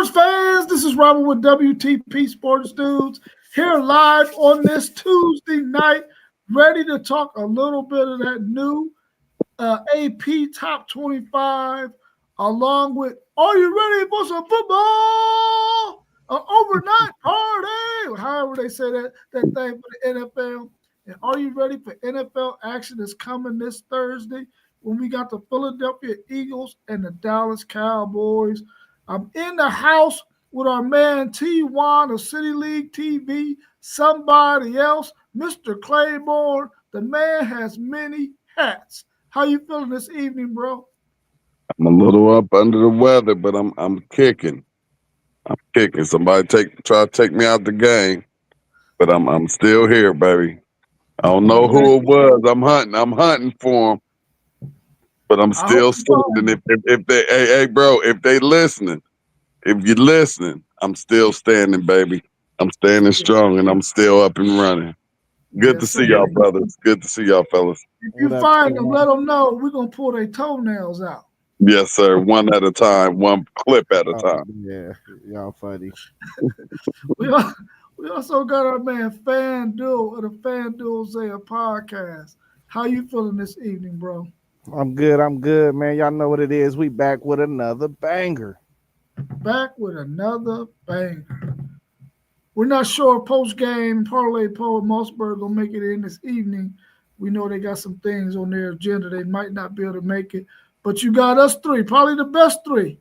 Sports fans, this is Robert with WTP Sports Dudes here live on this Tuesday night, ready to talk a little bit of that new AP Top 25, along with Are you ready for some football? An overnight party, however they say that thing for the NFL. And are you ready for NFL action that's coming this Thursday when we got the Philadelphia Eagles and the Dallas Cowboys? I'm in the house with our man T1 of City League TV, somebody else, Mr. Claiborne. The man has many hats. How you feeling this evening, bro? I'm a little up under the weather, but I'm kicking. I'm kicking. Somebody try to take me out the game, but I'm still here, baby. I don't know who it was. I'm hunting for them, but I'm still standing. If they hey bro, if they listening, if you're listening, I'm still standing, baby. I'm standing strong and I'm still up and running. Good to see y'all, brothers. Good to see y'all, fellas. If you find them, let them know we're gonna pull their toenails out. Yes, sir. One at a time, one clip at a time. Yeah, y'all funny. We also got our man FanDuel of the FanDuel Zaya podcast. How you feeling this evening, bro? I'm good, man. Y'all know what it is. We back with another banger. Back with another banger. We're not sure post-game parlay Paul Mossberg gonna make it in this evening. We know they got some things on their agenda. They might not be able to make it. But you got us three, probably the best three.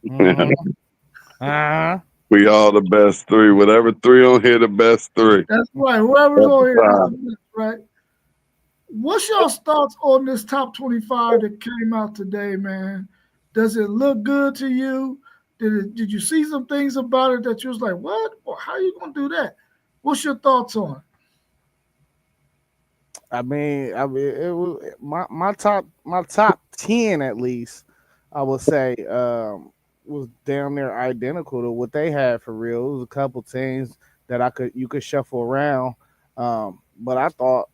Mm-hmm. We all the best three. Whatever three on here, the best three. That's right. Whoever's on here is the best, right? What's y'all's thoughts on this top 25 that came out today, man? Does it look good to you? Did you see some things about it that you was like, what? Or how you gonna do that? What's your thoughts on it? I mean, it was my top 10 at least. I would say was damn near identical to what they had for real. It was a couple teams that you could shuffle around, but I thought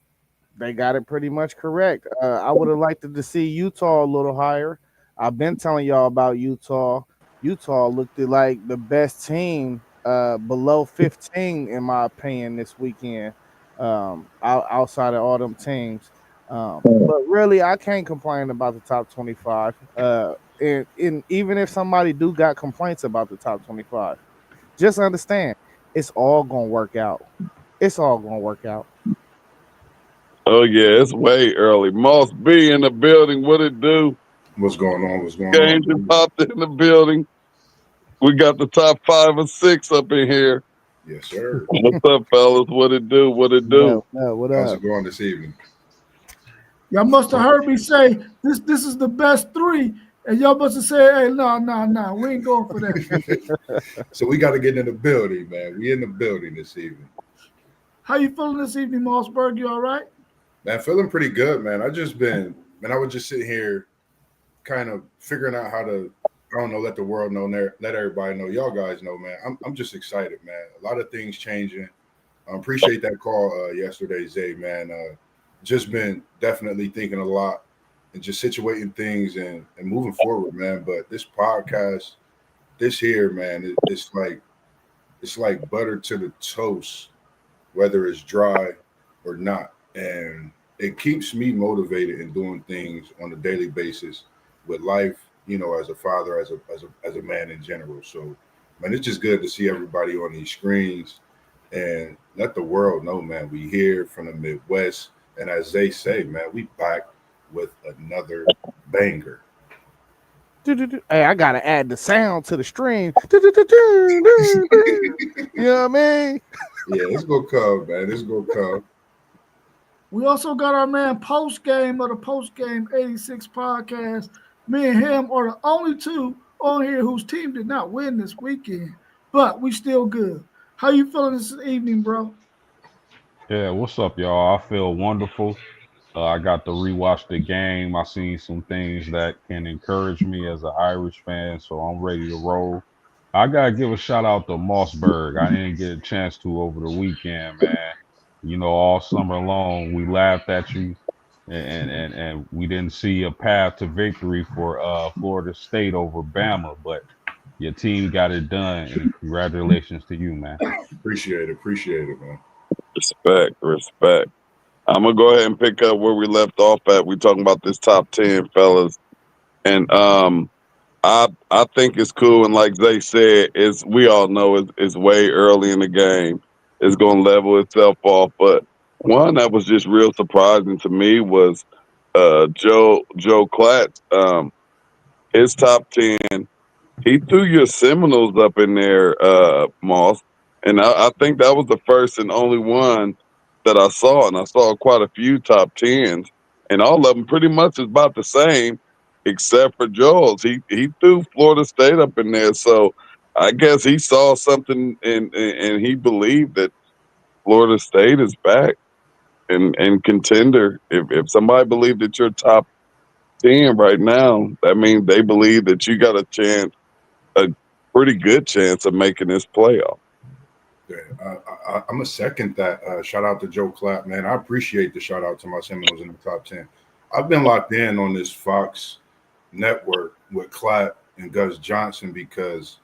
they got it pretty much correct. I would have liked to see Utah a little higher. I've been telling y'all about Utah. Utah looked like the best team below 15 in my opinion this weekend. Outside of all them teams. But really, I can't complain about the top 25. And even if somebody do got complaints about the top 25, just understand it's all gonna work out. It's all gonna work out. Oh yeah, it's way early. Moss B in the building. What it do? What's going on? Games just popped in the building. We got the top 5 or 6 up in here. Yes, sir. What's up, fellas? What it do? What it do? What How's up? it going this evening? Y'all must have heard me say this is the best three, and y'all must have said, hey, no, we ain't going for that. So we got to get in the building, man. We in the building this evening. How you feeling this evening, Mossberg? You all right? Man, feeling pretty good, man. I was just sitting here kind of figuring out how to, I don't know, let the world know, let everybody know, y'all guys know, man. I'm just excited, man. A lot of things changing. I appreciate that call yesterday, Zay, man. Just been definitely thinking a lot and just situating things and moving forward, man. But this podcast, this here, man, it's like butter to the toast, whether it's dry or not. And it keeps me motivated in doing things on a daily basis with life, you know, as a father, as a man in general. So, man, it's just good to see everybody on these screens and let the world know, man, we here from the Midwest. And as they say, man, we back with another banger. Hey, I gotta add the sound to the stream. You know what I mean? Yeah, it's gonna come, man. It's gonna come. We also got our man Post Game of the Post Game 86 podcast. Me and him are the only two on here whose team did not win this weekend, but we still good. How you feeling this evening, bro? Yeah, what's up, y'all? I feel wonderful. I got to rewatch the game. I seen some things that can encourage me as an Irish fan, so I'm ready to roll. I gotta give a shout out to Mossberg. I didn't get a chance to over the weekend, man. You know, all summer long we laughed at you, and we didn't see a path to victory for Florida State over Bama. But your team got it done, and congratulations to you, man. Appreciate it, man. Respect. I'm gonna go ahead and pick up where we left off at. We talking about this top 10, fellas, and I think it's cool. And like they said, it's we all know it's way early in the game. It's gonna level itself off. But one that was just real surprising to me was Joe Klatt. His top 10. He threw your Seminoles up in there, Moss, and I think that was the first and only one that I saw, and I saw quite a few top 10s, and all of them pretty much is about the same, except for Joel's. He threw Florida State up in there, so I guess he saw something, and he believed that Florida State is back and contender. If somebody believed that you're top 10 right now, that means they believe that you got a pretty good chance of making this playoff. Yeah, I'm gonna second that. Shout out to Joe Klatt, man. I appreciate the shout out to my Seminoles in the top 10. I've been locked in on this Fox network with Klatt and Gus Johnson because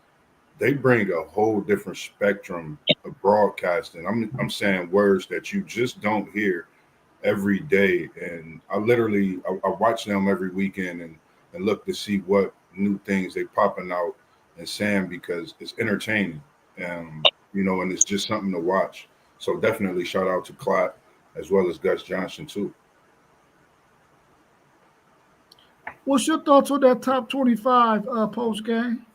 they bring a whole different spectrum of broadcasting. I'm saying words that you just don't hear every day, and I watch them every weekend and look to see what new things they popping out and saying because it's entertaining, and it's just something to watch. So definitely shout out to Klatt as well as Gus Johnson too. What's your thoughts on that top 25 post game?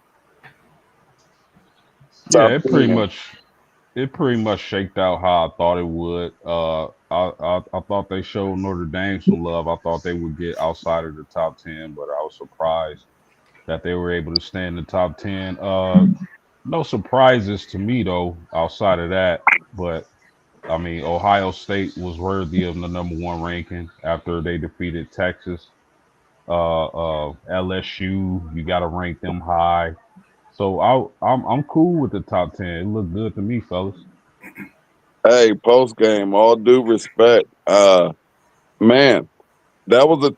Yeah, it pretty much shaked out how I thought it would. I thought they showed Notre Dame some love. I thought they would get outside of the top 10, but I was surprised that they were able to stay in the top 10. No surprises to me though, outside of that. But I mean, Ohio State was worthy of the number 1 ranking after they defeated Texas. LSU, you got to rank them high. So I'm cool with the top 10. It looked good to me, fellas. Hey, post game, all due respect, man, that was a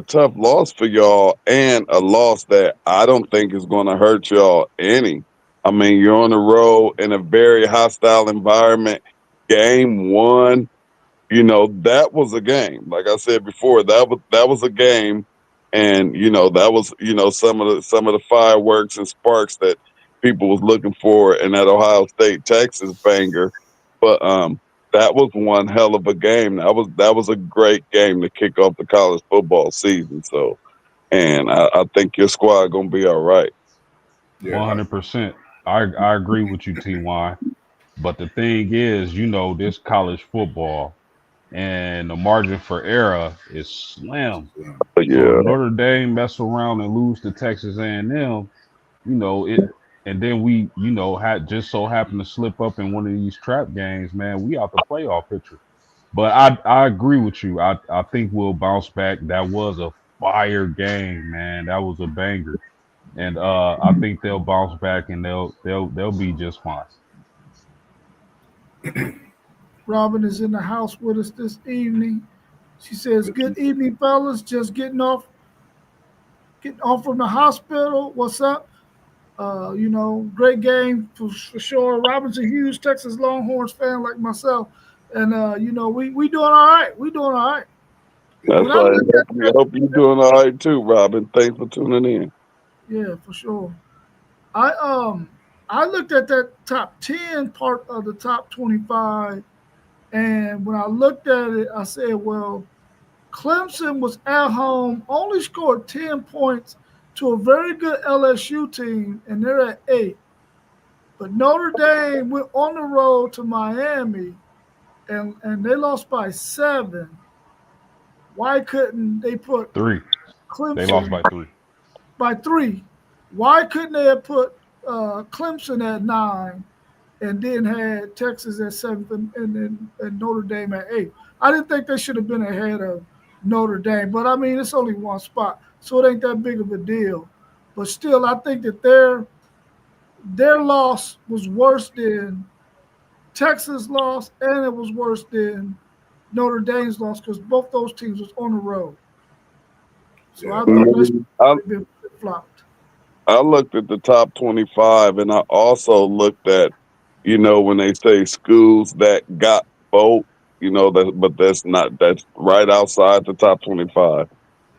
tough loss for y'all, and a loss that I don't think is going to hurt y'all any. I mean, you're on the road in a very hostile environment. Game 1, that was a game. Like I said before, that was a game, and that was some of the fireworks and sparks that people was looking for in that Ohio State Texas banger. But that was one hell of a game. That was a great game to kick off the college football season. So, and I think your squad gonna be all right. Yeah, 100%. I agree with you, Ty. But the thing is, this college football and the margin for error is slim. But So yeah, if Notre Dame mess around and lose to Texas A&M, it, and then we, had just so happen to slip up in one of these trap games, man, we out the playoff picture. But I agree with you. I think we'll bounce back. That was a fire game, man. That was a banger. And I think they'll bounce back and they'll be just fine. Robin is in the house with us this evening. She says, "Good evening, fellas. Just getting off from the hospital. What's up? Great game for sure. Robin's a huge Texas Longhorns fan like myself, and we doing all right. We doing all right. that's right. I hope you're doing all right too, Robin. Thanks for tuning in. Yeah, for sure. I looked at that top 10 part of the top 25, and when I looked at it, I said, well, Clemson was at home, only scored 10 points to a very good LSU team, and they're at 8. But Notre Dame went on the road to Miami, and they lost by 7. Why couldn't they put 3? Clemson? They lost by 3. By 3. Why couldn't they have put Clemson at 9 and then had Texas at 7 and Notre Dame at 8? I didn't think they should have been ahead of Notre Dame, but I mean, it's only one spot, so it ain't that big of a deal. But still, I think that their loss was worse than Texas' loss, and it was worse than Notre Dame's loss because both those teams was on the road. So I thought that should have been flopped. I looked at the top 25, and I also looked at, when they say schools that got vote, but that's right outside the top 25.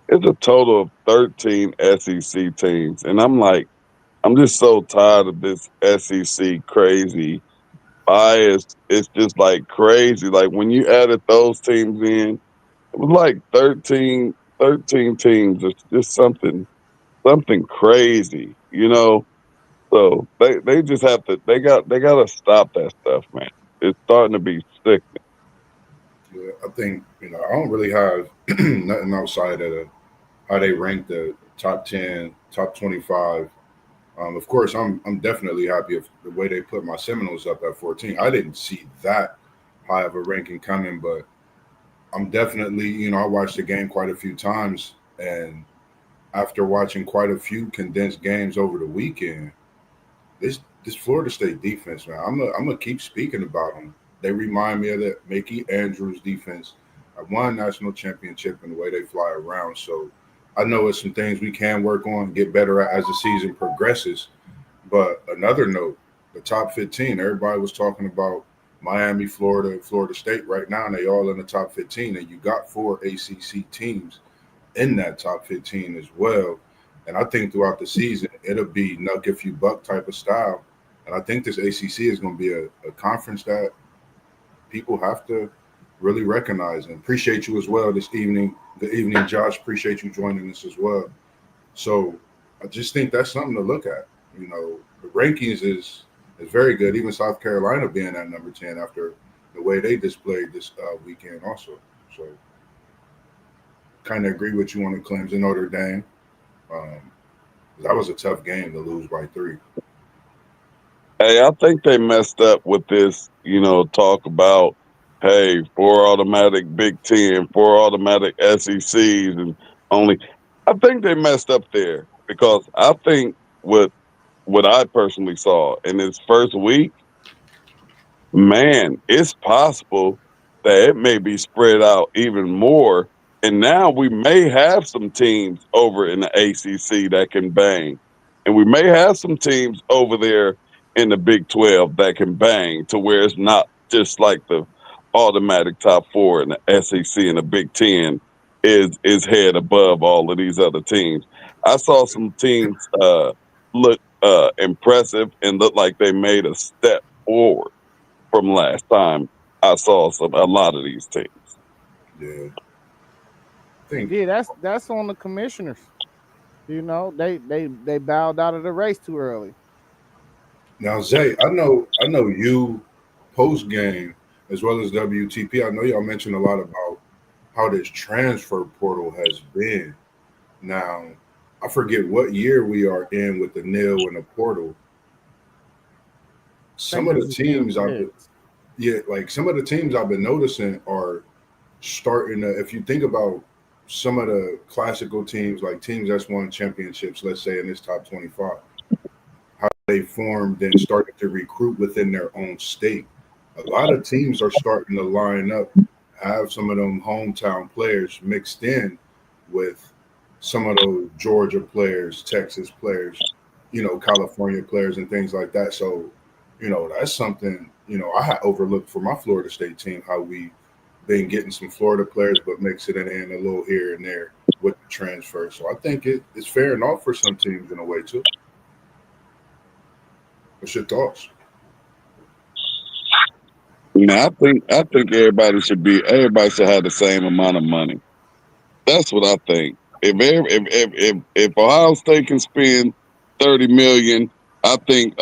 It's a total of 13 SEC teams. And I'm like, I'm just so tired of this SEC crazy bias. It's just like crazy. Like when you added those teams in, it was like 13 teams. It's just something crazy. So they just have to they gotta stop that stuff, man. It's starting to be sick. Yeah, I think I don't really have nothing outside of how they rank the top 10, top 25. Of course, I'm definitely happy with the way they put my Seminoles up at 14. I didn't see that high of a ranking coming, but I'm definitely I watched the game quite a few times, and after watching quite a few condensed games over the weekend, this Florida State defense, man, I'm gonna keep speaking about them. They remind me of that Mickey Andrews defense. I won a national championship in the way they fly around. So I know it's some things we can work on, get better at as the season progresses. But another note, the top 15, everybody was talking about Miami, Florida, and Florida State right now, and they all in the top 15. And you got 4 ACC teams in that top 15 as well. And I think throughout the season, it'll be knuck if you buck type of style. And I think this ACC is going to be a conference that people have to really recognize. And appreciate you as well this evening. Good evening, Josh. Appreciate you joining us as well. So I just think that's something to look at. The rankings is very good. Even South Carolina being at number 10 after the way they displayed this weekend also. So kind of agree with you on the Clemson Notre Dame. That was a tough game to lose by 3. Hey, I think they messed up with this, talk about, hey, 4 automatic Big Ten, 4 automatic SECs, and only. I think they messed up there because I think what I personally saw in his first week, man, it's possible that it may be spread out even more. And now we may have some teams over in the ACC that can bang. And we may have some teams over there in the Big 12 that can bang to where it's not just like the automatic top 4 in the SEC and the Big 10 is head above all of these other teams. I saw some teams look impressive and look like they made a step forward from last time I saw a lot of these teams. Yeah. That's on the commissioners. They bowed out of the race too early. Now, Zay, I know you post game as well as WTP. I know y'all mentioned a lot about how this transfer portal has been. Now, I forget what year we are in with the NIL and the portal. Some of the teams some of the teams I've been noticing are starting to, if you think about some of the classical teams, like teams that's won championships, let's say in this top 25, how they formed and started to recruit within their own state. A lot of teams are starting to line up, have some of them hometown players mixed in with some of those Georgia players, Texas players, California players and things like that. So, that's something, I had overlooked for my Florida State team, how we been getting some Florida players, but mix it in a little here and there with the transfer. So I think it's fair enough for some teams in a way too. What's your thoughts? I think everybody should have the same amount of money. That's what I think. If Ohio State can spend $30 million, I think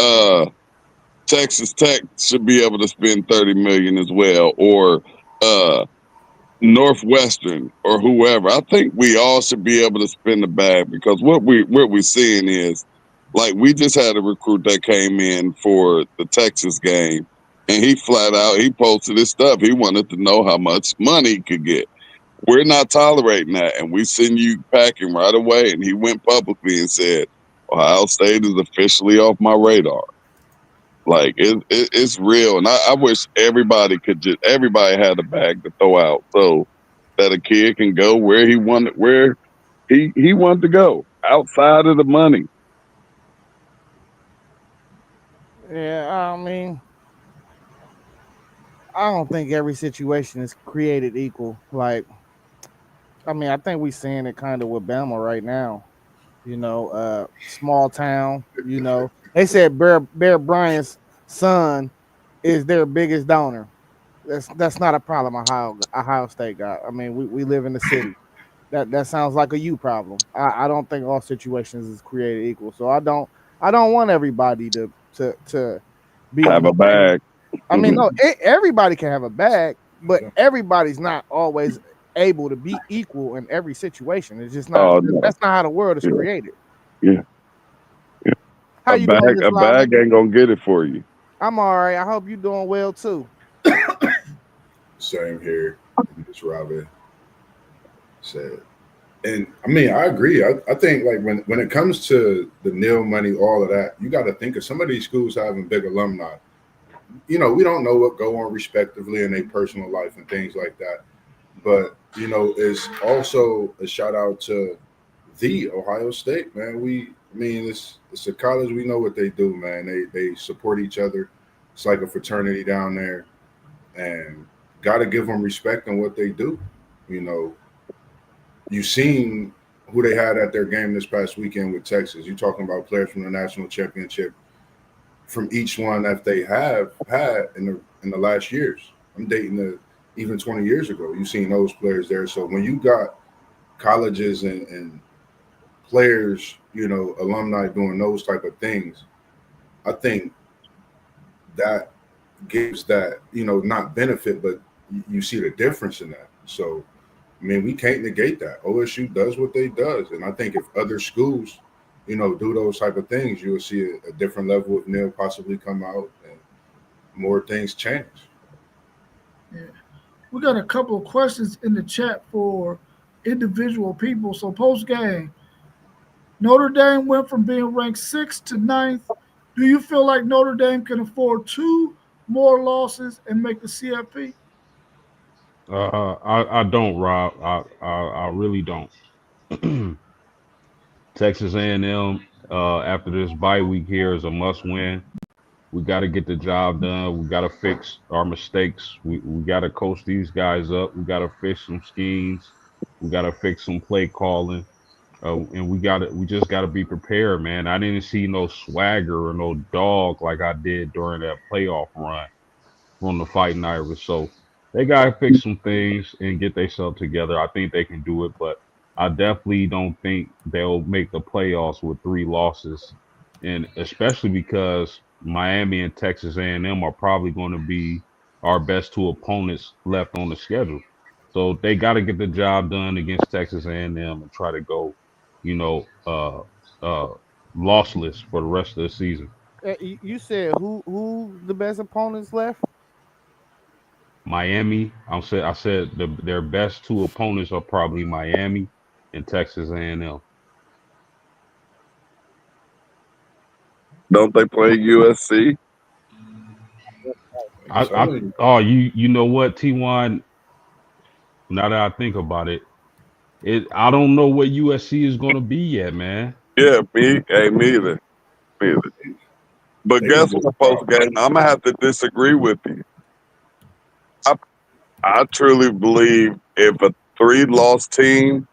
Texas Tech should be able to spend $30 million as well, or Northwestern or whoever. I think we all should be able to spend the bag, because what we're seeing is, like, we just had a recruit that came in for the Texas game, and he posted his stuff. He wanted to know how much money he could get. We're not tolerating that, and we send you packing right away. And he went publicly and said, Ohio State is officially off my radar. Like, it's real. And I wish everybody had a bag to throw out so that a kid can go where he wanted to go, outside of the money. Yeah, I mean, I don't think every situation is created equal. Like, I mean, I think we seeing it kind of with Bama right now. Small town. They said Bear Bryant's son is their biggest donor. That's not a problem. Ohio State got. I mean, we live in the city. That sounds like a you problem. I don't think all situations is created equal. So I don't want everybody to Have be. a bag. I mean, Mhm. no, everybody can have a bag, but Yeah. everybody's not always able to be equal in every situation. It's just not. Oh no. That's not how the world is Yeah, created. yeah, yeah. How you doing, Miss A Lolly? bag ain't gonna get it for you. I'm all right. I hope you doing well too. Same here. Miss Robin said. And I mean, I agree. I think like when it comes to the nil money, all of that, you got to think of some of these schools having big alumni. We don't know what go on respectively in their personal life and things like that. But it's also a shout out to the Ohio State, man. I mean, it's a college. We know what they do, man. They support each other. It's like a fraternity down there, and got to give them respect on what they do. You know, you seen who they had at their game this past weekend with Texas. You talking about players from the national championship from each one that they have had in the last years. I'm dating even 20 years ago. You seen those players there. So when you got colleges and players, alumni doing those type of things, I think that gives that, not benefit, but you see the difference in that. So I mean, we can't negate that. OSU does what they does, and I think if other schools, do those type of things, you will see a different level of nil possibly come out, and more things change. Yeah. We got a couple of questions in the chat for individual people. So post game, Notre Dame went from being ranked 6th to 9th. Do you feel like Notre Dame can afford 2 more losses and make the CFP? I don't, Rob. I really don't. Texas A&M after this bye week here is a must win. We got to get the job done. We got to fix our mistakes. We got to coach these guys up. We got to fix some schemes. We got to fix some play calling. And we just got to be prepared, man. I didn't see no swagger or no dog like I did during that playoff run from the Fighting Irish. So they got to fix some things and get themselves together. I think they can do it, but I definitely don't think they'll make the playoffs with 3 losses, and especially because Miami and Texas A&M are probably going to be our best 2 opponents left on the schedule. So they got to get the job done against Texas A&M and try to go, you know, uh, uh, lossless for the rest of the season. You said who the best opponents left? Miami, I said their best 2 opponents are probably Miami and Texas A&M. Don't they play USC? I oh you know what, T1? Now that I think about it, I don't know what USC is going to be yet, man. Yeah, me either. Me either. But They guess gonna what, be post game? I'm gonna have to disagree with you. I truly believe if a 3-loss team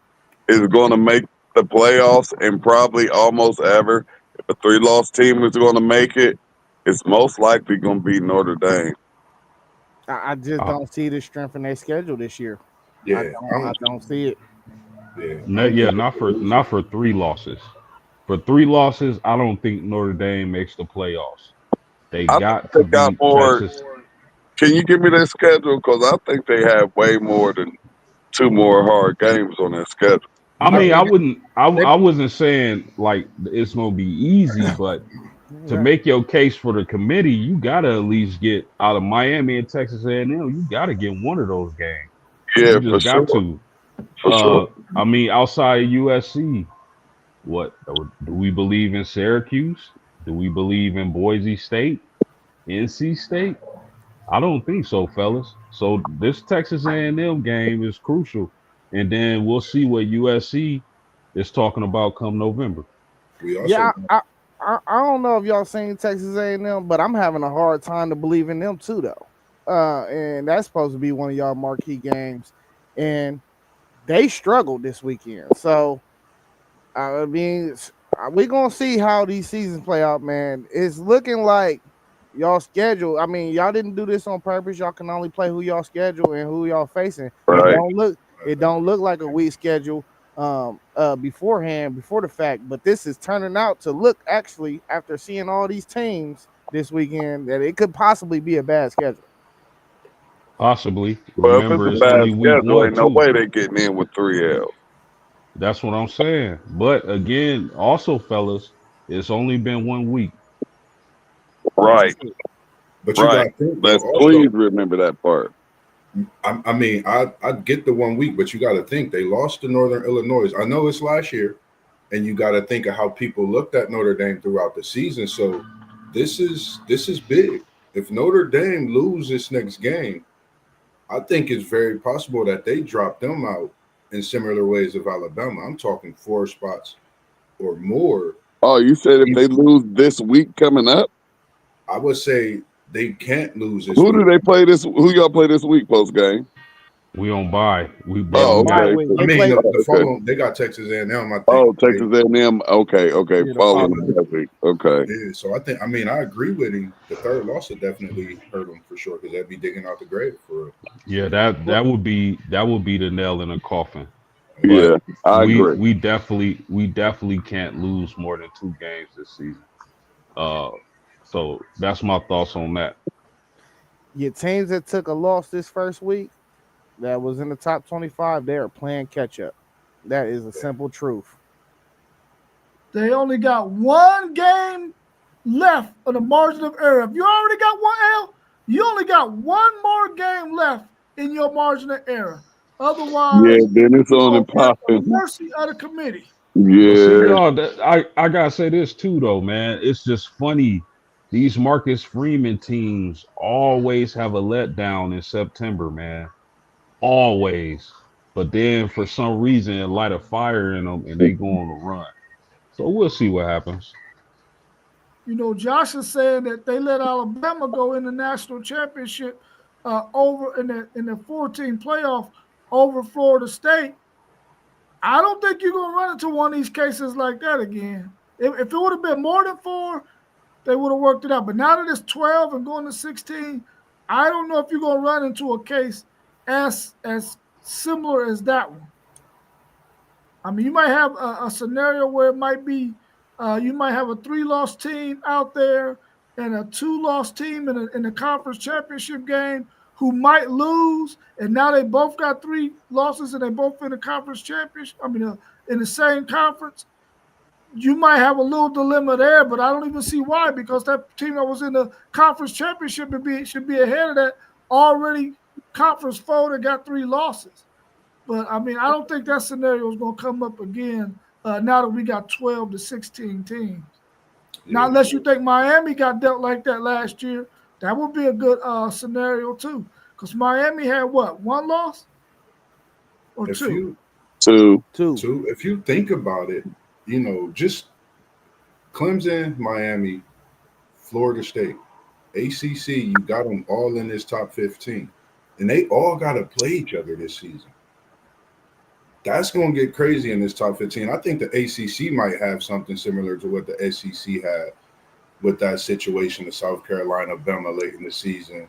is going to make the playoffs, and probably almost ever, if a 3-loss team is going to make it, it's most likely going to be Notre Dame. I just Uh, don't see the strength in their schedule this year. yeah. I don't see it. Yeah. no, yeah, not for 3 losses. For 3 losses, I don't think Notre Dame makes the playoffs. They I think got they to got beat more. Texas. Can you give me their schedule? Because I think they have way more than 2 more hard games on their schedule. I I mean, mean, they, I wasn't saying like it's gonna be easy, but to yeah, make your case for the committee, you gotta at least get out of Miami and Texas A&M. You gotta get one of those games. Yeah, You for just sure. got to. For sure. I mean, outside of USC, what do we believe in Syracuse? Do we believe in Boise State, NC State? I don't think so, fellas. So this Texas A&M game is crucial, and then we'll see what USC is talking about come November. We also yeah. I I don't know if y'all seen Texas A&M, but I'm having a hard time to believe in them too, though. And that's supposed to be one of y'all marquee games, and they struggled this weekend. So I mean, we gonna see how these seasons play out, man. It's looking like y'all schedule. I mean, y'all didn't do this on purpose. Y'all can only play who y'all schedule and who y'all facing. Right. It don't look like a weak schedule beforehand, before the fact, but this is turning out to look, actually, after seeing all these teams this weekend, that it could possibly be a bad schedule. Possibly. Well, if Remember, it's a it's bad only week schedule, one, ain't no too. way they getting in with 3 L. That's what I'm saying. But again, also, fellas, it's only been 1 week. Right, But you right. got to think, though, Let's also, please remember that part. I mean, I get the 1 week, but you got to think they lost to Northern Illinois. I know it's last year, and you got to think of how people looked at Notre Dame throughout the season. So this is big. If Notre Dame loses this next game, I think it's very possible that they drop them out in similar ways of Alabama. I'm talking 4 spots or more. Oh, you said if they lose this week coming up? I would say they can't lose this Who week. do they play this? Who y'all play this week post game? We on bye. We Oh, barely bye okay. week. I They mean, play the Okay. following, they got Texas A&M, I think. Oh, Texas A&M. Okay. Yeah, the Following following. that week. Okay. Yeah, so I mean, I agree with him. The third loss would definitely hurt him for sure, because they'd be digging out the grave for real. Yeah, that would be the nail in the coffin. Yeah, But I we agree. we definitely can't lose more than 2 games this season. So that's my thoughts on that. Your teams that took a loss this first week that was in the top 25, they are playing catch up. That is a simple truth. They only got 1 game left of the margin of error. If you already got 1 L, you only got 1 more game left in your margin of error. Otherwise, Yeah, then it's you're on going and to be at the popping. mercy of the committee. But see, Yeah. y'all, I gotta say this too, though, man. It's just funny. These Marcus Freeman teams always have a letdown in September, man. Always. But then for some reason, it light a fire in them, and they go on a run. So we'll see what happens. You know, Josh is saying that they let Alabama go in the national championship over in the 14 playoff over Florida State. I don't think you're going to run into one of these cases like that again. If it would have been more than 4, they would have worked it out. But now that it's 12 and going to 16, I don't know if you're going to run into a case as similar as that one. I mean, you might have a scenario where it might be you might have a 3-loss team out there and a 2-loss team in the conference championship game who might lose, and now they both got 3 losses and they both in the conference championship. I mean, in the same conference. You might have a little dilemma there, but I don't even see why, because that team that was in the conference championship should be ahead of that already conference foe that got 3 losses. But I mean, I don't think that scenario is going to come up again now that we got 12 to 16 teams. Yeah. Now, unless you think Miami got dealt like that last year, that would be a good scenario too. Because Miami had what, 1 loss or If 2? Two. if you think about it, you know, just Clemson, Miami, Florida State, ACC, you got them all in this top 15, and they all got to play each other this season. That's going to get crazy in this top 15. I think the ACC might have something similar to what the SEC had with that situation of South Carolina, Bama late in the season,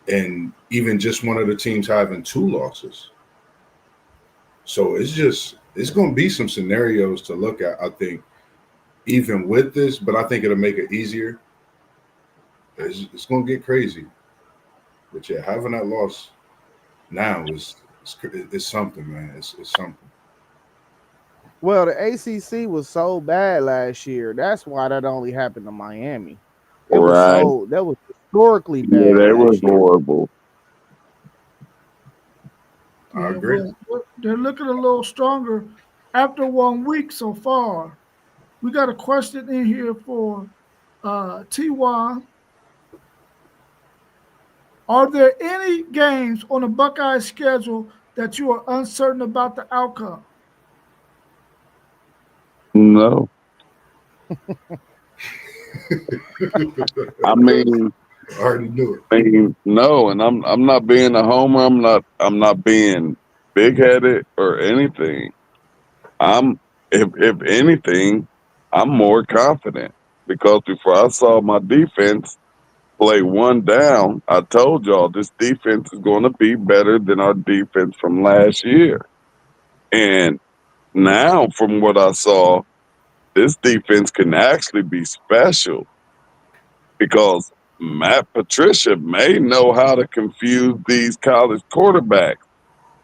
and even just one of the teams having 2 losses. So it's going to be some scenarios to look at, I think, even with this, but I think it'll make it easier. It's going to get crazy. But yeah, having that loss now is something, man. It's something. Well, the ACC was so bad last year. That's why that only happened to Miami. That was historically bad. Yeah, they was last year. horrible. I agree. Well, they're looking a little stronger after 1 week so far. We got a question in here for T1. Are there any games on the Buckeyes schedule that you are uncertain about the outcome? No. I mean, I already knew it. no, and I'm not being a homer. I'm not being big headed or anything. I'm if anything, I'm more confident because before I saw my defense play one down, I told y'all this defense is going to be better than our defense from last year. And now, from what I saw, this defense can actually be special because Matt Patricia may know how to confuse these college quarterbacks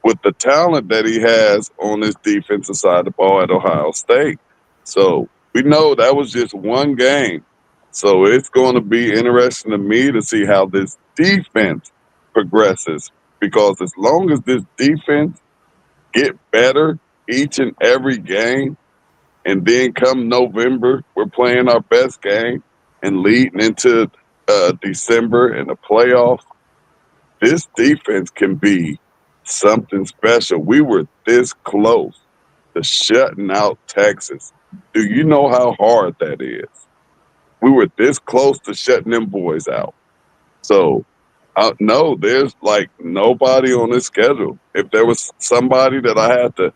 with the talent that he has on his defensive side of the ball at Ohio State. So we know that was just one game. So it's going to be interesting to me to see how this defense progresses because as long as this defense get better each and every game, and then come November, we're playing our best game and leading into December and the playoffs. This defense can be something special. We were this close to shutting out Texas. Do you know how hard that is? We were this close to shutting them boys out. So, no, there's like nobody on this schedule. If there was somebody that I had to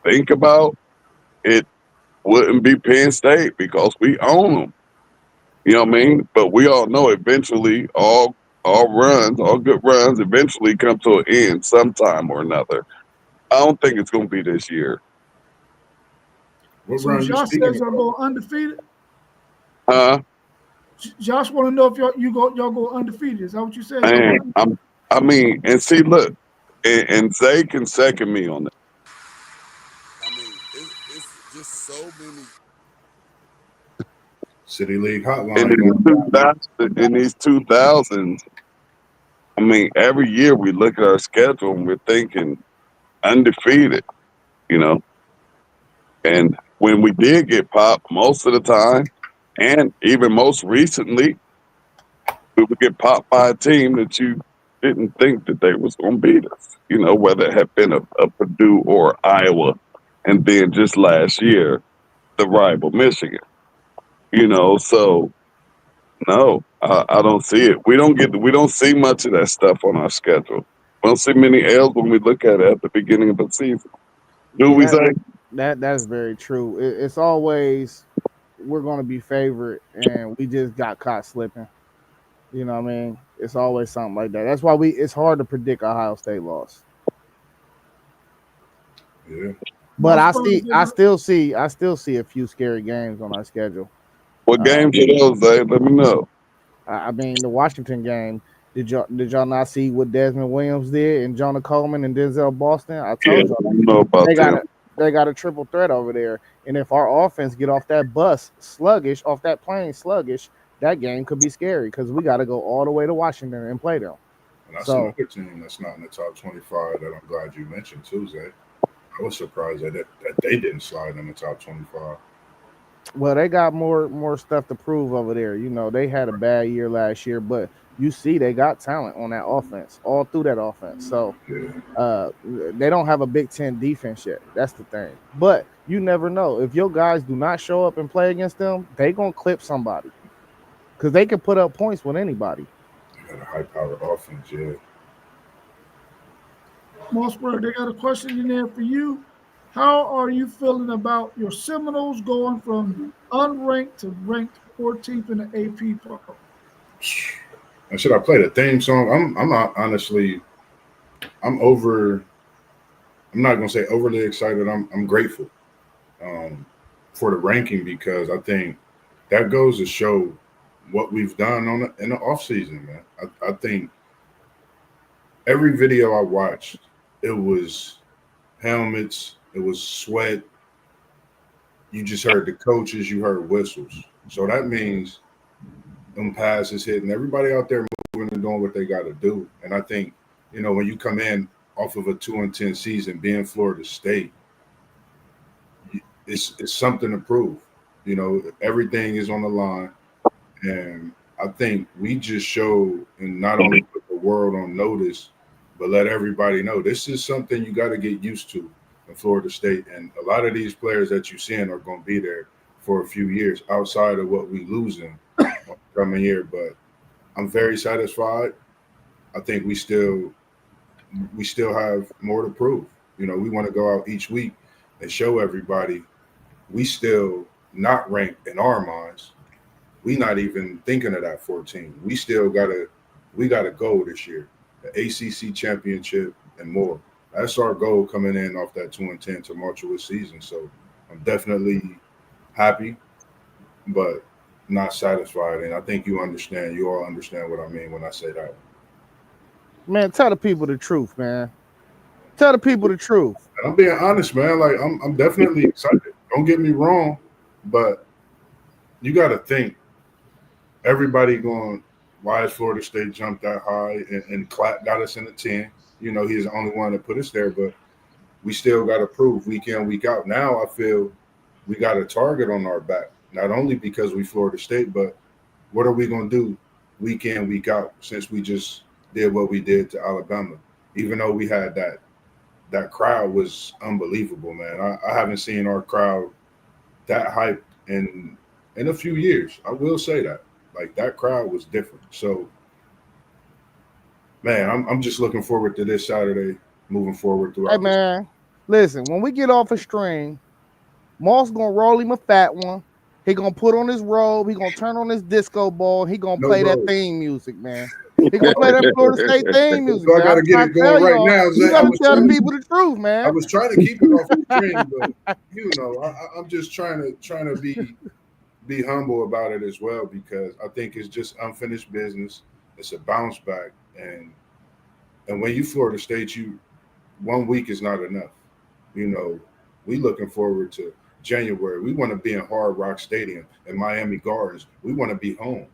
think about, it wouldn't be Penn State because we own them. You know what I mean? But we all know eventually all good runs eventually come to an end sometime or another. I don't think it's going to be this year. What So run you Josh speaking says y'all about? go undefeated. Huh? Josh want to know if y'all go undefeated. Is that what you said? Man, and see, look, and Zay can second me on that. I mean, it's just so many. City League In Hotline. these 2000s, I mean, every year we look at our schedule and we're thinking undefeated, you know. And when we did get popped, most of the time, and even most recently, we would get popped by a team that you didn't think that they was going to beat us. You know, whether it had been a Purdue or Iowa, and then just last year, the rival Michigan. You know, so no, I don't see it. We don't see much of that stuff on our schedule. We don't see many L's when we look at it at the beginning of the season. Do we say? That's very true. It's always we're going to be favorite, and we just got caught slipping. You know what I mean? It's always something like that. That's why it's hard to predict Ohio State loss. Yeah. But I still see a few scary games on our schedule. What games are those, Zay? Let me know. I mean, the Washington game. Did y'all not see what Desmond Williams did and Jonah Coleman and Denzel Boston? I told y'all I don't know about they got a triple threat over there. And if our offense get off that plane sluggish, that game could be scary because we got to go all the way to Washington and play them. And that's another team that's not in the top 25 that I'm glad you mentioned too, Zay. I was surprised that they didn't slide in the top 25. Well, they got more stuff to prove over there. You know, they had a bad year last year, but you see they got talent on that offense, all through that offense. So they don't have a Big Ten defense yet. That's the thing. But you never know. If your guys do not show up and play against them, they going to clip somebody because they can put up points with anybody. They got a high-powered offense, yeah. Mossberg, they got a question in there for you. How are you feeling about your Seminoles going from unranked to ranked 14th in the AP poll? And should I play the theme song? I'm not honestly. I'm not gonna say overly excited. I'm grateful for the ranking because I think that goes to show what we've done in the off season, man. I think every video I watched, it was helmets, it was sweat. You just heard the coaches, you heard whistles. So that means them passes hitting, everybody out there moving and doing what they got to do. And I think, you know, when you come in off of a 2-10 season, being Florida State, it's something to prove. You know, everything is on the line. And I think we just showed and not only put the world on notice, but let everybody know this is something you got to get used to in Florida State. And a lot of these players that you're seeing are going to be there for a few years outside of what we losing coming year, but I'm very satisfied. I think we still have more to prove. You know, we want to go out each week and show everybody we still not ranked in our minds. We not even thinking of that 14. We gotta go this year. The ACC championship and more. That's our goal coming in off that 2-10 tumultuous season. So I'm definitely happy, but not satisfied. And I think you all understand what I mean when I say that. Man, tell the people the truth, man. Tell the people the truth. And I'm being honest, man. Like I'm definitely excited. Don't get me wrong, but you got to think everybody going, why is Florida State jumped that high and Clapp got us in the 10? You know, he's the only one that put us there, but we still got to prove week in, week out. Now I feel we got a target on our back, not only because we Florida State, but what are we going to do week in, week out since we just did what we did to Alabama, even though we had that crowd was unbelievable, man. I haven't seen our crowd that hyped in a few years. I will say that. Like, that crowd was different. So, man, I'm just looking forward to this Saturday, moving forward throughout. Hey, man, listen, when we get off a string, Moss going to roll him a fat one. He going to put on his robe. He going to turn on his disco ball. He going to play that theme music, man. He going to play that Florida State theme music. So I got to get it going right now. You got to tell the people the truth, man. I was trying to keep it off the string, but, you know, I'm just trying to be humble about it as well, because I think it's just unfinished business. It's a bounce back, and when you Florida State, 1 week is not enough. You know, we looking forward to January. We want to be in Hard Rock Stadium in Miami Gardens. We want to be home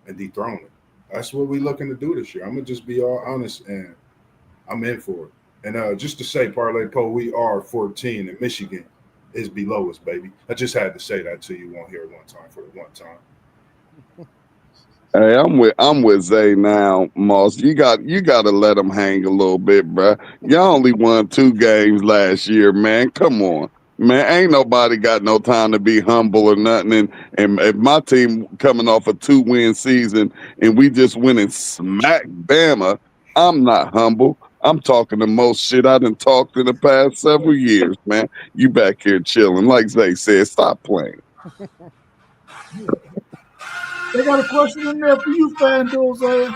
and dethrone it. That's what we're looking to do this year. I'm gonna just be all honest, and I'm in for it. And just to say, Parlay Poe, we are 14, and Michigan is below us, baby. I just had to say that to you on here one time for the one time. Hey, I'm with Zay now, Moss. You got to let them hang a little bit, bro. Y'all only won 2 games last year, man. Come on, man. Ain't nobody got no time to be humble or nothing. And if my team coming off a 2-win season and we just went and smacked Bama, I'm not humble. I'm talking the most shit I done talked in the past several years, man. You back here chilling. Like Zay said, stop playing. They got a question in there for you, FanDuel, Zay.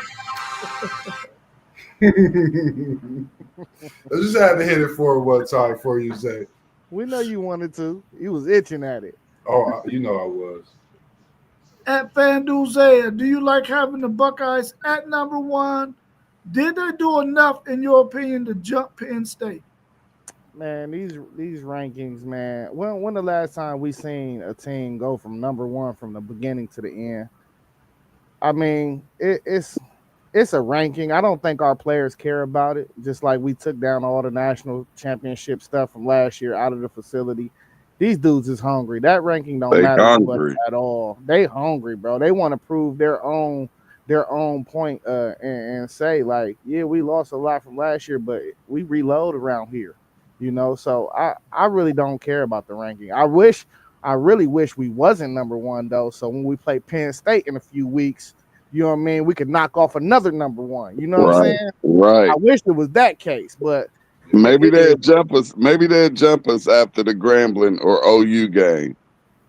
I just had to hit it for one time for you, Zay. We know you wanted to. You was itching at it. Oh, you know I was. At FanDuel, Zay, do you like having the Buckeyes at number 1? Did they do enough, in your opinion, to jump Penn State? Man, these rankings, man. When the last time we seen a team go from number 1 from the beginning to the end? I mean, it's a ranking. I don't think our players care about it. Just like we took down all the national championship stuff from last year out of the facility. These dudes is hungry. That ranking don't matter much at all. They hungry, bro. They want to prove their own point and say, like, yeah, we lost a lot from last year, but we reload around here, you know. So I really don't care about the ranking. I really wish we wasn't number 1 though. So when we play Penn State in a few weeks, you know what I mean, we could knock off another number 1. You know what I'm saying? Right. I wish it was that case, but maybe they'll jump us. Maybe they'll jump us after the Grambling or OU game.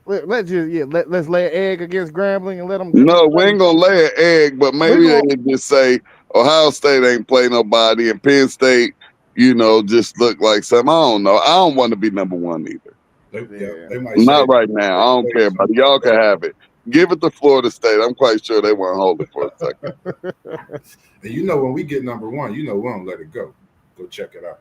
Let's lay an egg against Grambling and let them. No, we ain't gonna lay an egg, but maybe they can just say Ohio State ain't play nobody and Penn State, you know, just look like something. I don't know. I don't want to be number 1 either. They might not right now. I don't care, but y'all can have it. Give it to Florida State. I'm quite sure they won't hold it for a second. And you know, when we get number 1, you know we don't let it go. Go check it out.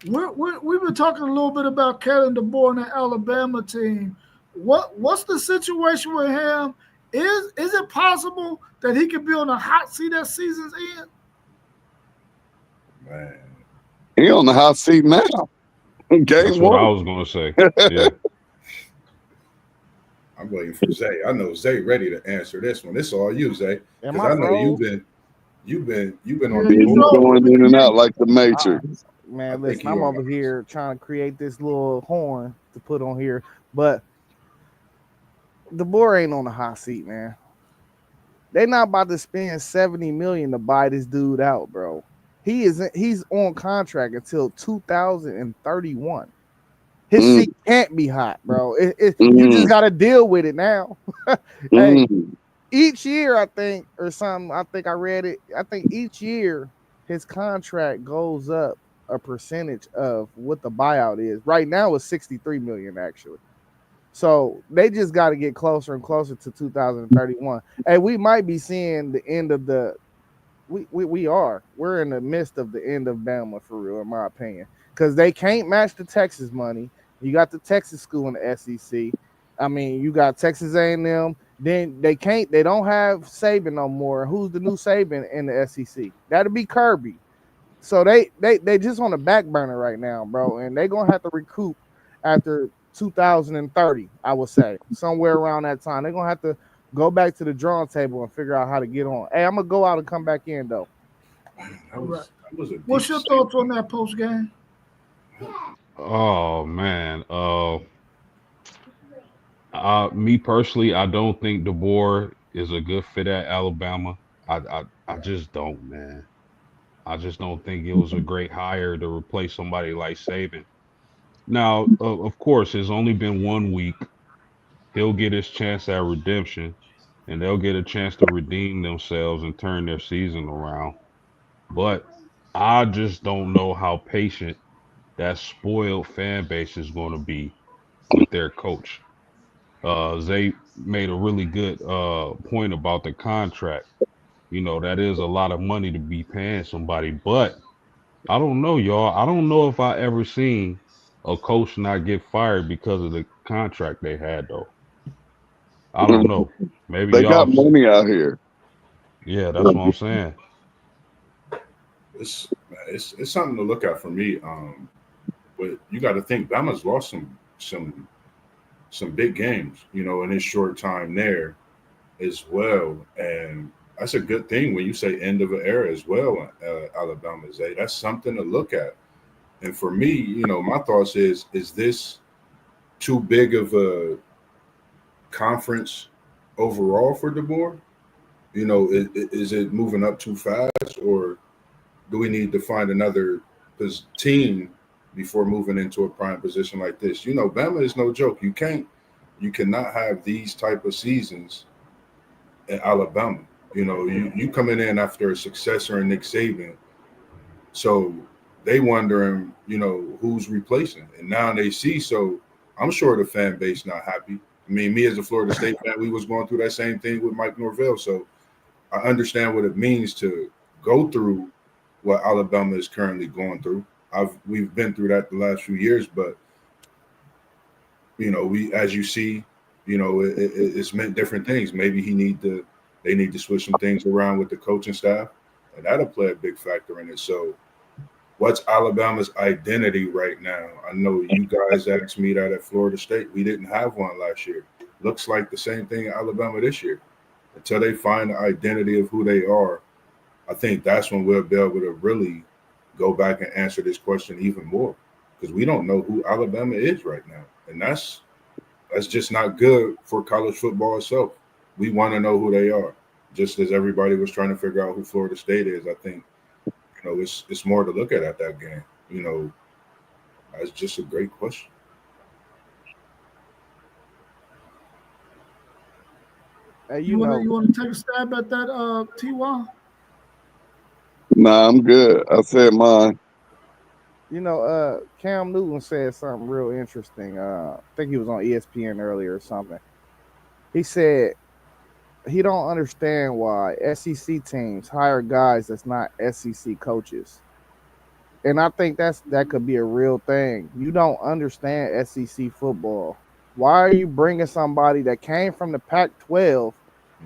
We've been talking a little bit about Kellen DeBoer and the Alabama team. What's the situation with him? Is it possible that he could be on a hot seat at season's end? Man, he on the hot seat now. That's what I was going to say. Yeah. I'm waiting for Zay. I know Zay ready to answer this one. It's all you, Zay. Because I know you've been on the move. Going in and out like the Matrix. Man, listen, I'm over here trying to create this little horn to put on here, but DeBoer ain't on the hot seat, man. They not about to spend $70 million to buy this dude out, bro. He's on contract until 2031. His Mm, seat can't be hot, bro. You just mm, got to deal with it now. Hey, mm. each year, I think, or something, I think I read it. I think each year his contract goes up a percentage of what the buyout is. Right now, it's 63 million actually. So they just got to get closer and closer to 2031. Hey, we might be seeing the end of the. We're in the midst of the end of Bama for real, in my opinion, because they can't match the Texas money. You got the Texas school in the SEC. I mean, you got Texas A&M. Then they can't. They don't have Saban no more. Who's the new Saban in the SEC? That'll be Kirby. So they just on the back burner right now, bro, and they gonna have to recoup after 2030. I would say somewhere around that time they're gonna have to go back to the drawing table and figure out how to get on. Hey, I'm gonna go out and come back in though. That was a What's deep your statement. thoughts on that post game? Oh man. Me personally, I don't think DeBoer is a good fit at Alabama. I just don't, man. I just don't think it was a great hire to replace somebody like Saban. Now, of course, it's only been 1 week. He'll get his chance at redemption, and they'll get a chance to redeem themselves and turn their season around. But I just don't know how patient that spoiled fan base is going to be with their coach. Zay made a really good point about the contract. You know, that is a lot of money to be paying somebody, but I don't know, y'all. I don't know if I ever seen a coach not get fired because of the contract they had, though. I don't know. Maybe They got y'all. money out here. Yeah, that's what I'm saying. It's something to look at for me. But you got to think Bama's lost some big games, in his short time there as well, and that's a good thing when you say end of an era as well. Alabama Zay, that's something to look at. And for me, my thoughts is this too big of a conference overall for DeBoer? Is it moving up too fast, or do we need to find another team before moving into a prime position like this? Bama is no joke. You cannot have these type of seasons in Alabama. You coming in after a successor in Nick Saban, so they wondering, who's replacing, and now they see. So I'm sure the fan base not happy. I mean, me as a Florida State fan, we was going through that same thing with Mike Norvell. So I understand what it means to go through what Alabama is currently going through. We've been through that the last few years, but we, as you see, it's meant different things. Maybe they need to switch some things around with the coaching staff, and that'll play a big factor in it. So, what's Alabama's identity right now? I know you guys asked me that at Florida State. We didn't have one last year. Looks like the same thing at Alabama this year. Until they find the identity of who they are, I think that's when we'll be able to really go back and answer this question even more, because we don't know who Alabama is right now, and that's just not good for college football itself. We want to know who they are, just as everybody was trying to figure out who Florida State is. I think it's more to look at that game. That's just a great question. Hey, You want to take a stab at that, Ty? Nah, I'm good. I said mine. Cam Newton said something real interesting. I think he was on ESPN earlier or something. He said he don't understand why SEC teams hire guys that's not SEC coaches. And I think that could be a real thing. You don't understand SEC football. Why are you bringing somebody that came from the Pac-12,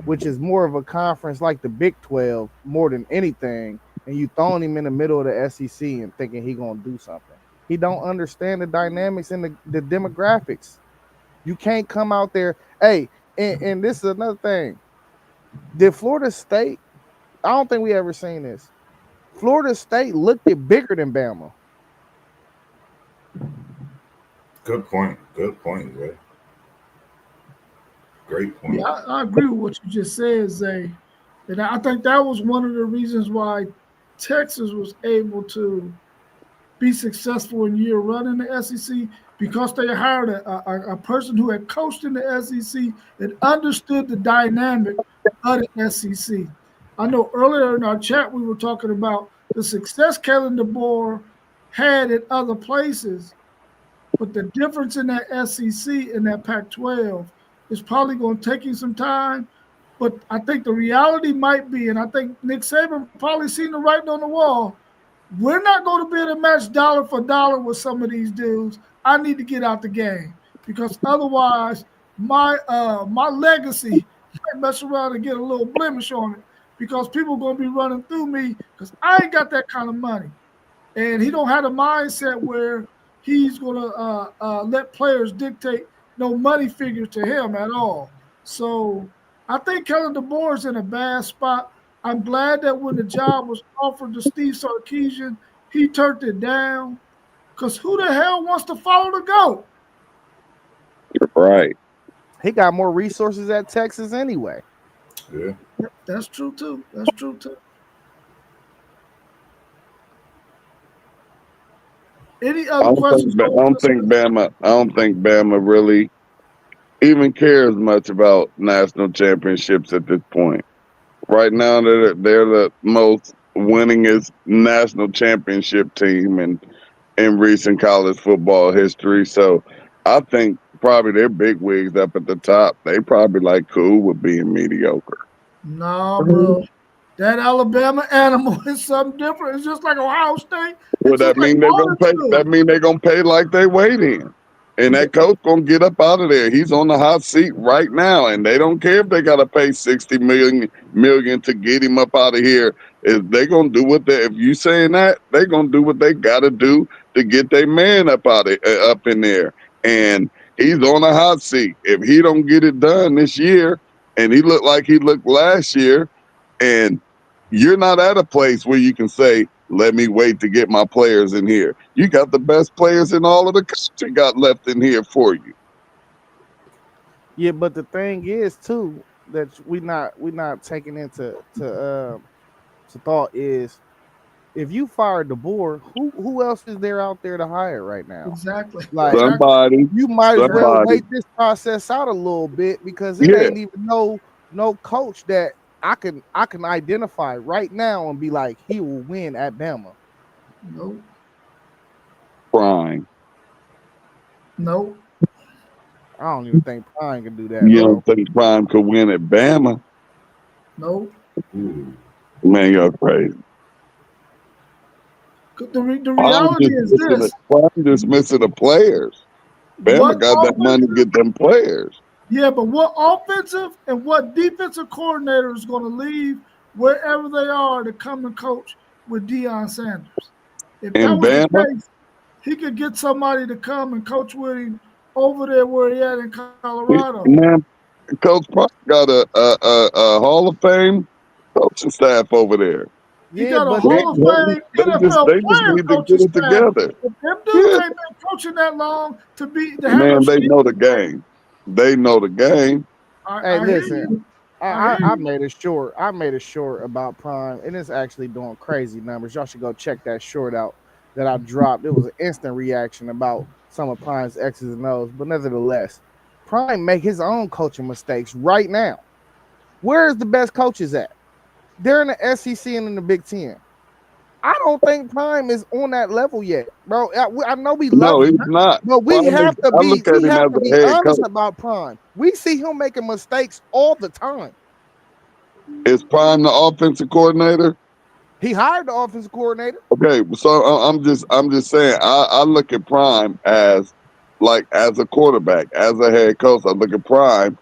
which is more of a conference like the Big 12, more than anything, and you throwing him in the middle of the SEC and thinking he gonna do something? He don't understand the dynamics and the demographics. You can't come out there. Hey, and this is another thing. Did Florida State? I don't think we ever seen this. Florida State looked it bigger than Bama. Good point. Good point, Zay. Great point. Yeah, I agree with what you just said, Zay. And I think that was one of the reasons why Texas was able to be successful in year running the SEC because they hired a person who had coached in the SEC and understood the dynamic of the SEC. I know earlier in our chat we were talking about the success Kalen DeBoer had in other places, but the difference in that SEC and that Pac-12 is probably going to take you some time. But I think the reality might be, and I think Nick Saban probably seen the writing on the wall, we're not going to be able to match dollar for dollar with some of these dudes. I need to get out the game because otherwise my legacy might mess around and get a little blemish on it because people are going to be running through me because I ain't got that kind of money. And he don't have a mindset where he's going to let players dictate no money figure to him at all. So I think Kellen DeBoer is in a bad spot. I'm glad that when the job was offered to Steve Sarkisian, he turned it down. Because who the hell wants to follow the GOAT? Right. He got more resources at Texas anyway. Yeah. That's true too. That's true too. Any other questions? I don't think Bama really even cares much about national championships at this point. Right now, they're the most winningest national championship team in recent college football history. So I think probably their big wigs up at the top, they probably like cool with being mediocre. No, bro. That Alabama animal is something different. It's just like Ohio State. Well, that mean they're gonna pay. That mean they're gonna pay like they waiting, and that coach gonna get up out of there. He's on the hot seat right now, and they don't care if they gotta pay $60 million to get him up out of here. If they gonna do what they, if you saying that, they gonna do what they gotta do to get their man up in there, and he's on the hot seat. If he don't get it done this year, and he looked like he looked last year, and you're not at a place where you can say, let me wait to get my players in here. You got the best players in all of the country got left in here for you. Yeah, but the thing is too that we not taking into thought is if you fire DeBoer, who else is there out there to hire right now? Exactly. Like somebody. You might as well wait this process out a little bit because it ain't even no coach that I can identify right now and be like he will win at Bama. Nope. Prime. Nope. I don't even think Prime can do that. You don't think Prime could win at Bama? Nope. Man, you're crazy. The reality is this. Prime just missing the players. Bama got that money to get them players. Yeah, but what offensive and what defensive coordinator is going to leave wherever they are to come and coach with Deion Sanders? If that was the case, he could get somebody to come and coach with him over there where he at in Colorado. Man, Coach Park got a Hall of Fame coaching staff over there. He got a Hall of Fame NFL player coaching staff. Together. If them dudes ain't been coaching that long to have man, they know the game. They know the game. Hey, listen, I made it short. I made it short about Prime, and it's actually doing crazy numbers. Y'all should go check that short out that I dropped. It was an instant reaction about some of Prime's X's and O's, but nevertheless, Prime make his own coaching mistakes right now. Where is the best coaches at? They're in the SEC and in the Big Ten. I don't think Prime is on that level yet, bro. I know we love him. No, he's not. But we have to be honest about Prime. We see him making mistakes all the time. Is Prime the offensive coordinator? He hired the offensive coordinator. Okay, so I'm just saying. I look at Prime as a quarterback, as a head coach. I look at Prime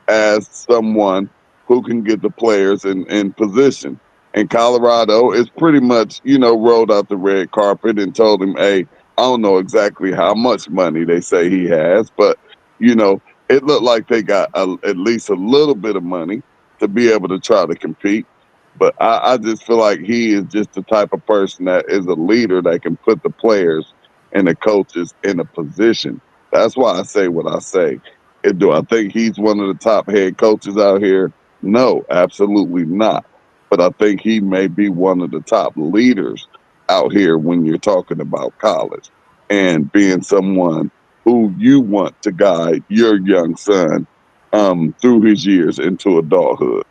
as someone who can get the players in position. And Colorado is pretty much, rolled out the red carpet and told him, hey, I don't know exactly how much money they say he has, but, it looked like they got at least a little bit of money to be able to try to compete. But I just feel like he is just the type of person that is a leader that can put the players and the coaches in a position. That's why I say what I say. Do I think he's one of the top head coaches out here? No, absolutely not. but I think he may be one of the top leaders out here when you're talking about college and being someone who you want to guide your young son through his years into adulthood.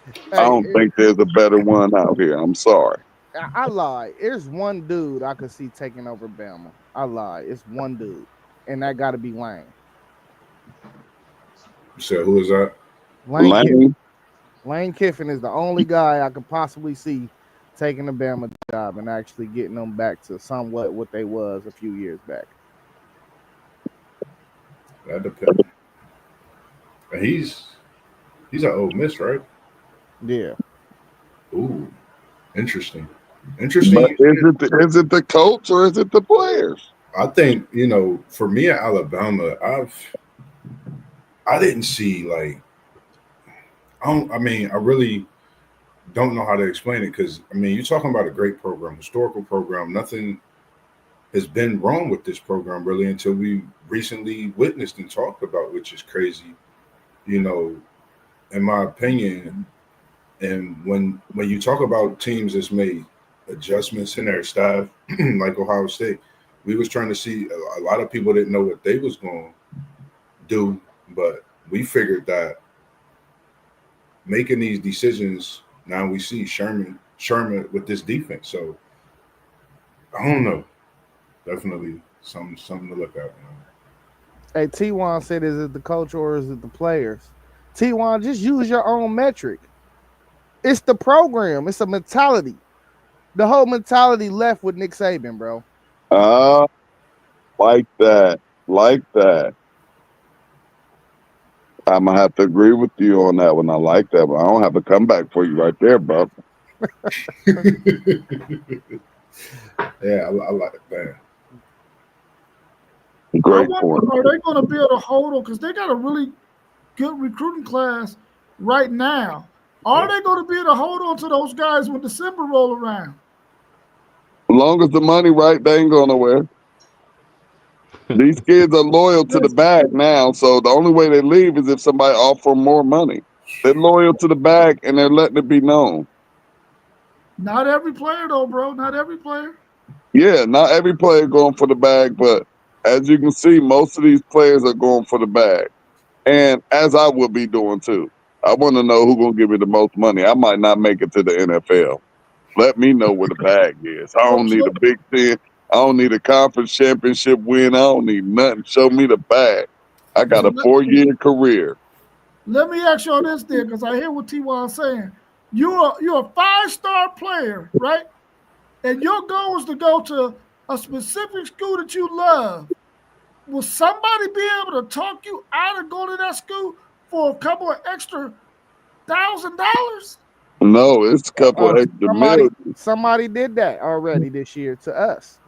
I Hey, don't think there's a better one out here. I'm sorry. I lied. There's one dude I could see taking over Bama. I lied. It's one dude, and that got to be Lane. You said who is that? Lane Kiffin. Lane, Lane Kiffin is the only guy I could possibly see taking the Bama job and actually getting them back to somewhat what they was a few years back. That depends. And he's an Ole Miss, right? Yeah. Ooh, interesting. but Interesting. is it the coach or is it the players? I think, for me at Alabama, I didn't see like I really don't know how to explain it because you're talking about a great program, historical program. Nothing has been wrong with this program really until we recently witnessed and talked about, which is crazy, in my opinion. And when you talk about teams that's made adjustments in their staff, like Ohio State, we was trying to see a lot of people didn't know what they was going to do, but we figured that making these decisions, now we see Sherman with this defense. So I don't know. Definitely something to look at. Hey, T1 said, is it the coach or is it the players? T1, just use your own metric. It's the program. It's a mentality. The whole mentality left with Nick Saban, bro. Like that. I'm gonna have to agree with you on that one. I like that one. I don't have a comeback for you right there, bro. Yeah, I like that. Great I point. wonder, are they going to be able to hold on? Because they got a really good recruiting class right now. Are they going to be able to hold on to those guys when December roll around? As long as the money right, they ain't going nowhere. These kids are loyal to the bag now, so the only way they leave is if somebody offer more money. They're loyal to the bag and they're letting it be known. Not every player, though, bro. Not every player. Yeah, not every player going for the bag, but as you can see, most of these players are going for the bag. And as I would be doing too. I want to know who's going to give me the most money. I might not make it to the NFL. Let me know where the bag is. I don't need a Big Ten. I don't need a conference championship win. I don't need nothing. Show me the bag. I got a 4-year career. Let me ask you on this then, because I hear what T1's saying. You're a 5-star player, right? And your goal is to go to a specific school that you love. Will somebody be able to talk you out of going to that school for a couple of extra $1,000? No, it's a couple extra million. Somebody did that already this year to us.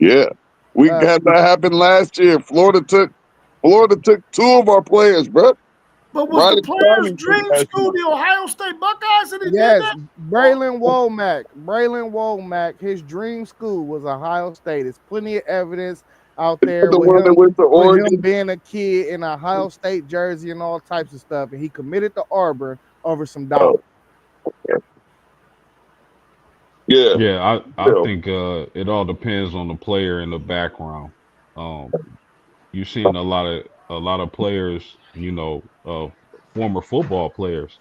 Yeah. We had that happen last year. Florida took 2 of our players, bro. But was the players' dream school the Ohio State Buckeyes? And yes, Braylon Womack, his dream school was Ohio State. There's plenty of evidence out there with him being a kid in a Ohio State jersey and all types of stuff. And he committed to Auburn over some dollars. Yeah, I think it all depends on the player and the background. You've seen a lot of players, former football players.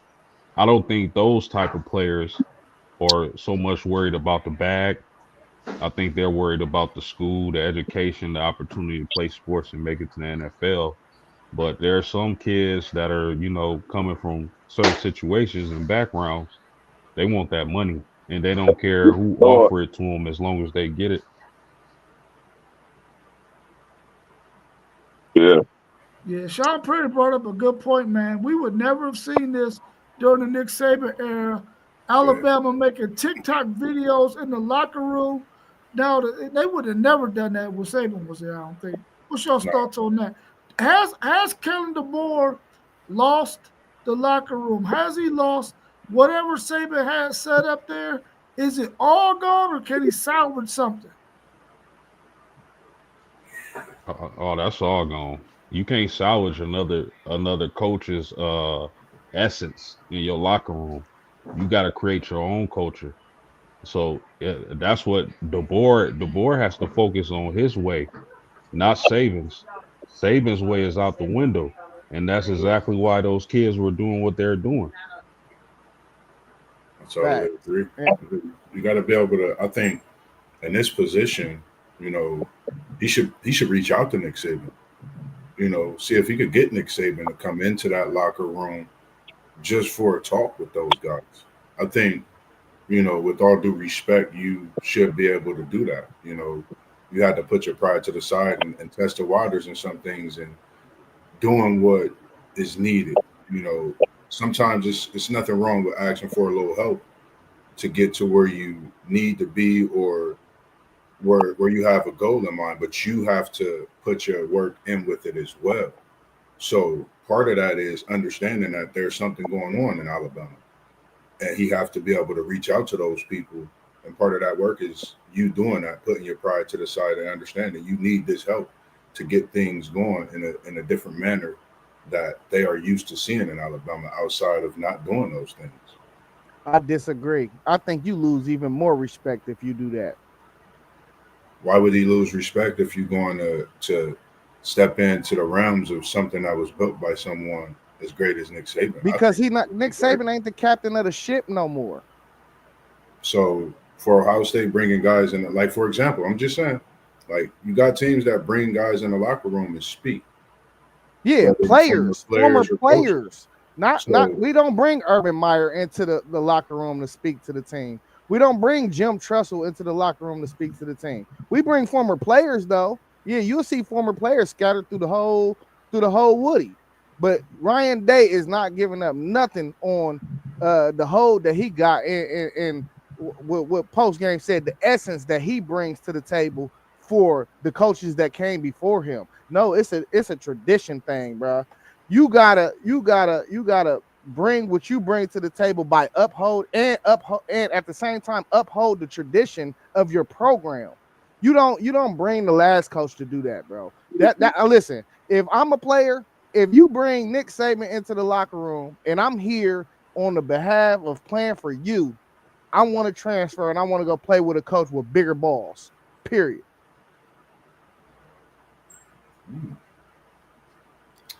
I don't think those type of players are so much worried about the bag. I think they're worried about the school, the education, the opportunity to play sports and make it to the NFL. But there are some kids that are, coming from certain situations and backgrounds. They want that money, and they don't care who offer it to them as long as they get it. Yeah. Yeah, Sean Pretty brought up a good point, man. We would never have seen this during the Nick Saban era. Alabama making TikTok videos in the locker room. Now, they would have never done that when Saban was there, I don't think. What's your thoughts on that? Has Kellen DeBoer lost the locker room? Has he lost whatever Saban has set up there? Is it all gone, or can he salvage something? Oh, that's all gone. You can't salvage another coach's essence in your locker room. You got to create your own culture. So that's what DeBoer has to focus on his way, not Saban's. Saban's way is out the window, and that's exactly why those kids were doing what they're doing. I totally agree. Yeah. You got to be able to. I think in this position, you know, he should reach out to Nick Saban. You know, see if he could get Nick Saban to come into that locker room just for a talk with those guys. I think, you know, with all due respect, you should be able to do that. You know, you had to put your pride to the side and test the waters in some things and doing what is needed. You know, sometimes it's nothing wrong with asking for a little help to get to where you need to be or where you have a goal in mind, but you have to put your work in with it as well. So part of that is understanding that there's something going on in Alabama, and he have to be able to reach out to those people. And part of that work is you doing that, putting your pride to the side and understanding you need this help to get things going in a different manner that they are used to seeing in Alabama outside of not doing those things. I disagree. I think you lose even more respect if you do that. Why would he lose respect if you're going to step into the realms of something that was built by someone as great as Nick Saban? Because Nick Saban ain't the captain of the ship no more. So for Ohio State bringing guys in, like for example, I'm just saying, like you got teams that bring guys in the locker room and speak. Yeah, players, former or players. So- We don't bring Urban Meyer into the locker room to speak to the team. We don't bring Jim Trussell into the locker room to speak to the team. We bring former players though. Yeah, you'll see former players scattered through the whole Woody. But Ryan Day is not giving up nothing on the hold that he got in what post game said, the essence that he brings to the table for the coaches that came before him. No, it's a tradition thing, bro. You gotta bring what you bring to the table by uphold and at the same time uphold the tradition of your program. You don't bring the last coach to do that, bro. That listen, if I'm a player, if you bring Nick Saban into the locker room and I'm here on the behalf of playing for you, I want to transfer and I want to go play with a coach with bigger balls. Period.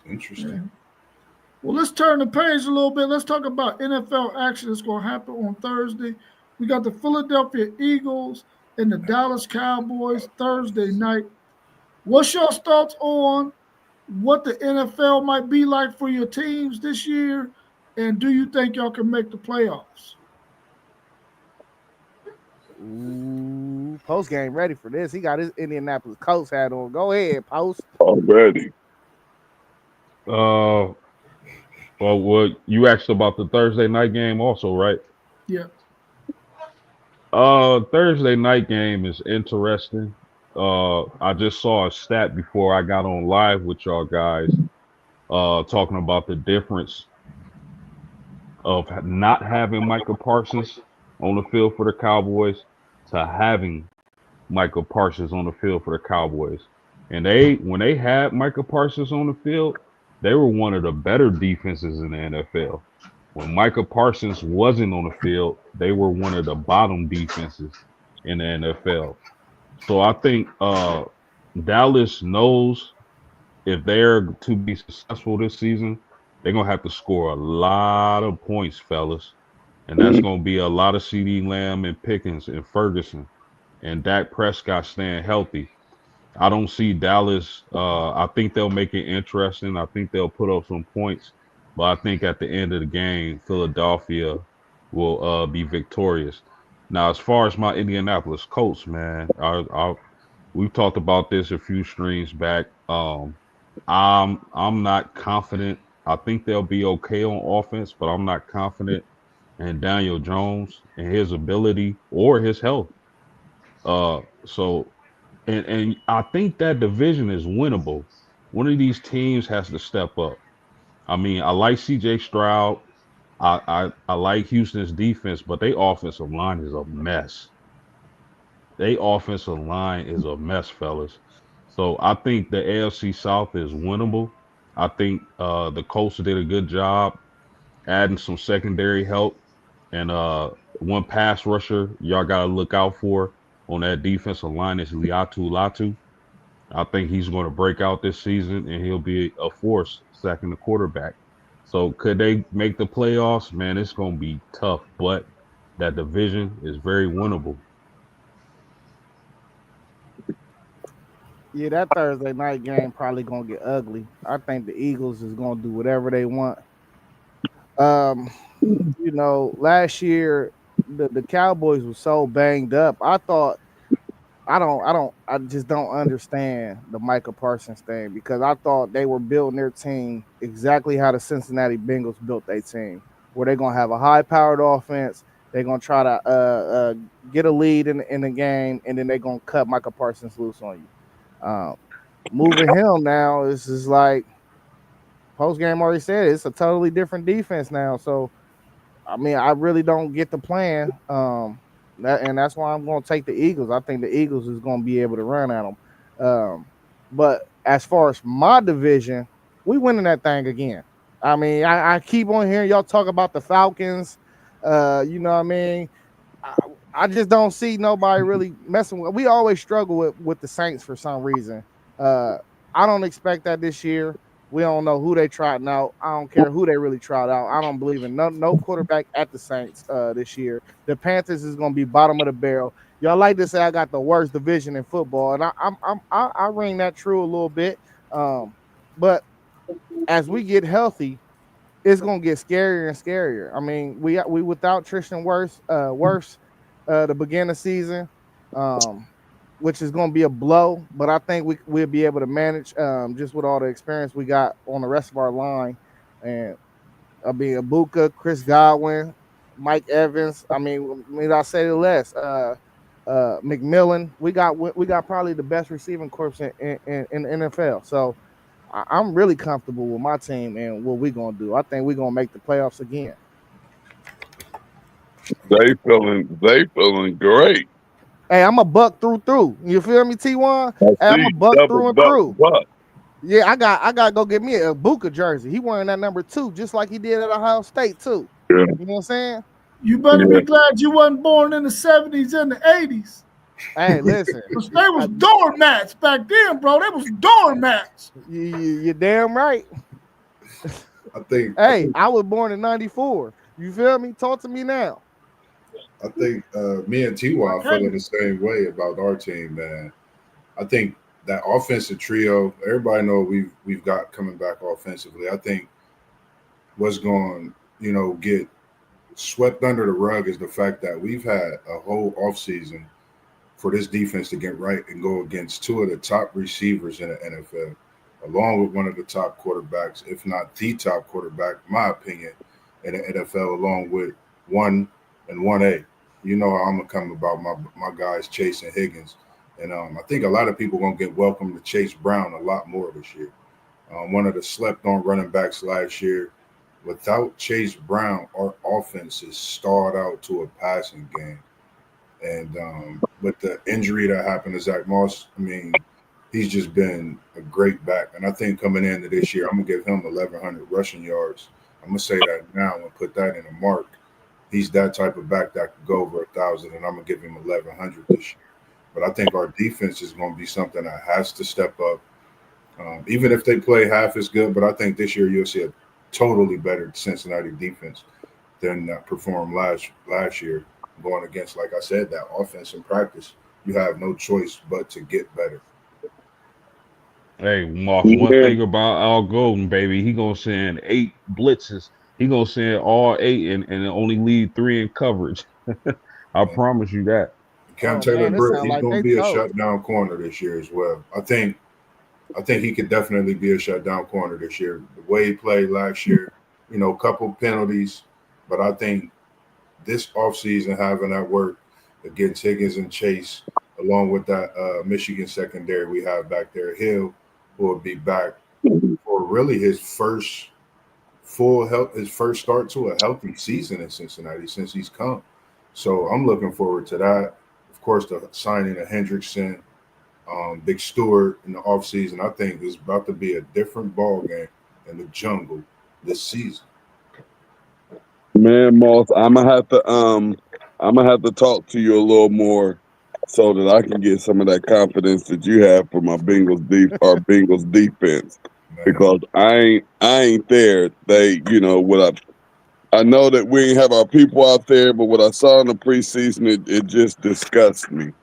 Interesting. Well, let's turn the page a little bit. Let's talk about NFL action that's going to happen on Thursday. We got the Philadelphia Eagles and the Dallas Cowboys Thursday night. What's your thoughts on what the NFL might be like for your teams this year? And do you think y'all can make the playoffs? Ooh, Post game ready for this. He got his Indianapolis Colts hat on. Go ahead, Post. Already. Well, you asked about the Thursday night game also, right? Yeah. Thursday night game is interesting. I just saw a stat before I got on live with y'all guys, talking about the difference of not having Michael Parsons on the field for the Cowboys to having Michael Parsons on the field for the Cowboys. And when they had Michael Parsons on the field, they were one of the better defenses in the NFL. When Michael Parsons wasn't on the field, they were one of the bottom defenses in the NFL. So I think Dallas knows if they're to be successful this season, they're going to have to score a lot of points, fellas. And that's going to be a lot of CeeDee Lamb and Pickens and Ferguson and Dak Prescott staying healthy. I don't see Dallas. I think they'll make it interesting. I think they'll put up some points. But I think at the end of the game, Philadelphia will be victorious. Now, as far as my Indianapolis Colts, man, we've talked about this a few streams back. I'm not confident. I think they'll be okay on offense, but I'm not confident in Daniel Jones and his ability or his health. And I think that division is winnable. One of these teams has to step up. I mean, I like CJ Stroud. I like Houston's defense, but their offensive line is a mess. Their offensive line is a mess, fellas. So I think the AFC South is winnable. I think the Colts did a good job adding some secondary help. And one pass rusher y'all got to look out for on that defensive line is Liatu Latu. I think he's going to break out this season and he'll be a force sacking the quarterback. So could they make the playoffs? Man, it's going to be tough, but that division is very winnable. Yeah, that Thursday night game probably gonna get ugly. I think the Eagles is gonna do whatever they want. Um, last year the Cowboys were so banged up. I just don't understand the Micah Parsons thing because I thought they were building their team exactly how the Cincinnati Bengals built their team, where they're gonna have a high-powered offense. They're gonna try to get a lead in the game, and then they're gonna cut Micah Parsons loose on you. Moving him now is just like post game already said. It's a totally different defense now. So I mean, I really don't get the plan. That's why I'm going to take the Eagles. I think the Eagles is going to be able to run at them. But as far as my division, we winning that thing again. I mean, I keep on hearing y'all talk about the Falcons. You know what I mean? I just don't see nobody really messing with. We always struggle with the Saints for some reason. I don't expect that this year. We don't know who they trotting out. I don't care who they really trot out. I don't believe in no quarterback at the Saints this year. The Panthers is going to be bottom of the barrel. Y'all like to say I got the worst division in football, and I ring that true a little bit. But as we get healthy, it's going to get scarier and scarier. I mean, we without Tristan Wirfs the beginning of the season. Which is going to be a blow, but I think we'll be able to manage just with all the experience we got on the rest of our line. And I'll be Ibuka, Chris Godwin, Mike Evans. I mean, I say the less. McMillan. We got probably the best receiving corps in the NFL. So I'm really comfortable with my team and what we're going to do. I think we're going to make the playoffs again. They feeling great. Hey, I'm a buck through. You feel me, T1? Hey, I'm a buck through and through. Yeah, I got to go get me a Ibuka jersey. He wearing that number 2, just like he did at Ohio State too. Yeah. You know what I'm saying? You better be glad you wasn't born in the 70s and the 80s. Hey, listen. They was doormats back then, bro. They was doormats. You're damn right. I think. Hey, I was born in 94. You feel me? Talk to me now. I think me and T.Y. feeling the same way about our team, man. I think that offensive trio, everybody know we've got coming back offensively. I think what's going, get swept under the rug is the fact that we've had a whole offseason for this defense to get right and go against 2 of the top receivers in the NFL, along with one of the top quarterbacks, if not the top quarterback, in my opinion, in the NFL, along with 1 and 1A. You know how I'm gonna come about my guys Chase and Higgins, and I think a lot of people gonna get welcome to Chase Brown a lot more this year. One of the slept-on running backs last year. Without Chase Brown, our offense is stalled out to a passing game, and with the injury that happened to Zach Moss, I mean, he's just been a great back, and I think coming into this year, I'm gonna give him 1,100 rushing yards. I'm gonna say that now and put that in a mark. He's that type of back that could go over 1,000, and I'm gonna give him 1,100 this year. But I think our defense is going to be something that has to step up, even if they play half as good. But I think this year you'll see a totally better Cincinnati defense than performed last year, going against, like I said, that offense in practice. You have no choice but to get better. Hey, Mark, one thing about Al Golden, baby, he gonna send 8 blitzes. He gonna send all 8 and only leave 3 in coverage. I promise you that. Cam Taylor-Britt, he's gonna be a shutdown corner this year as well. I think he could definitely be a shutdown corner this year. The way he played last year, a couple penalties, but I think this offseason having that work against Higgins and Chase, along with that Michigan secondary we have back there, Hill will be back for really his first start to a healthy season in Cincinnati since he's come. So I'm looking forward to that. Of course, the signing of Hendrickson, Big Stewart in the offseason, I think is about to be a different ball game in the jungle this season. Man, Moss, I'm gonna have to talk to you a little more so that I can get some of that confidence that you have for my Bengals defense. Man. Because I ain't there. They, I know that we ain't have our people out there, but what I saw in the preseason, it just disgusts me.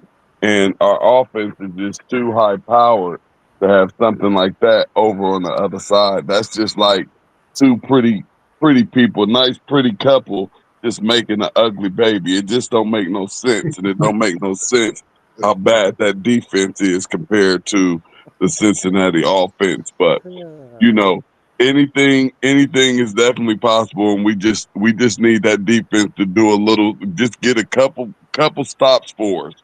And our offense is just too high powered to have something like that over on the other side. That's just like two pretty people, nice pretty couple just making an ugly baby. It just don't make no sense. And it don't make no sense how bad that defense is compared to the Cincinnati offense. But anything is definitely possible, and we just need that defense to do a little, just get a couple stops for us.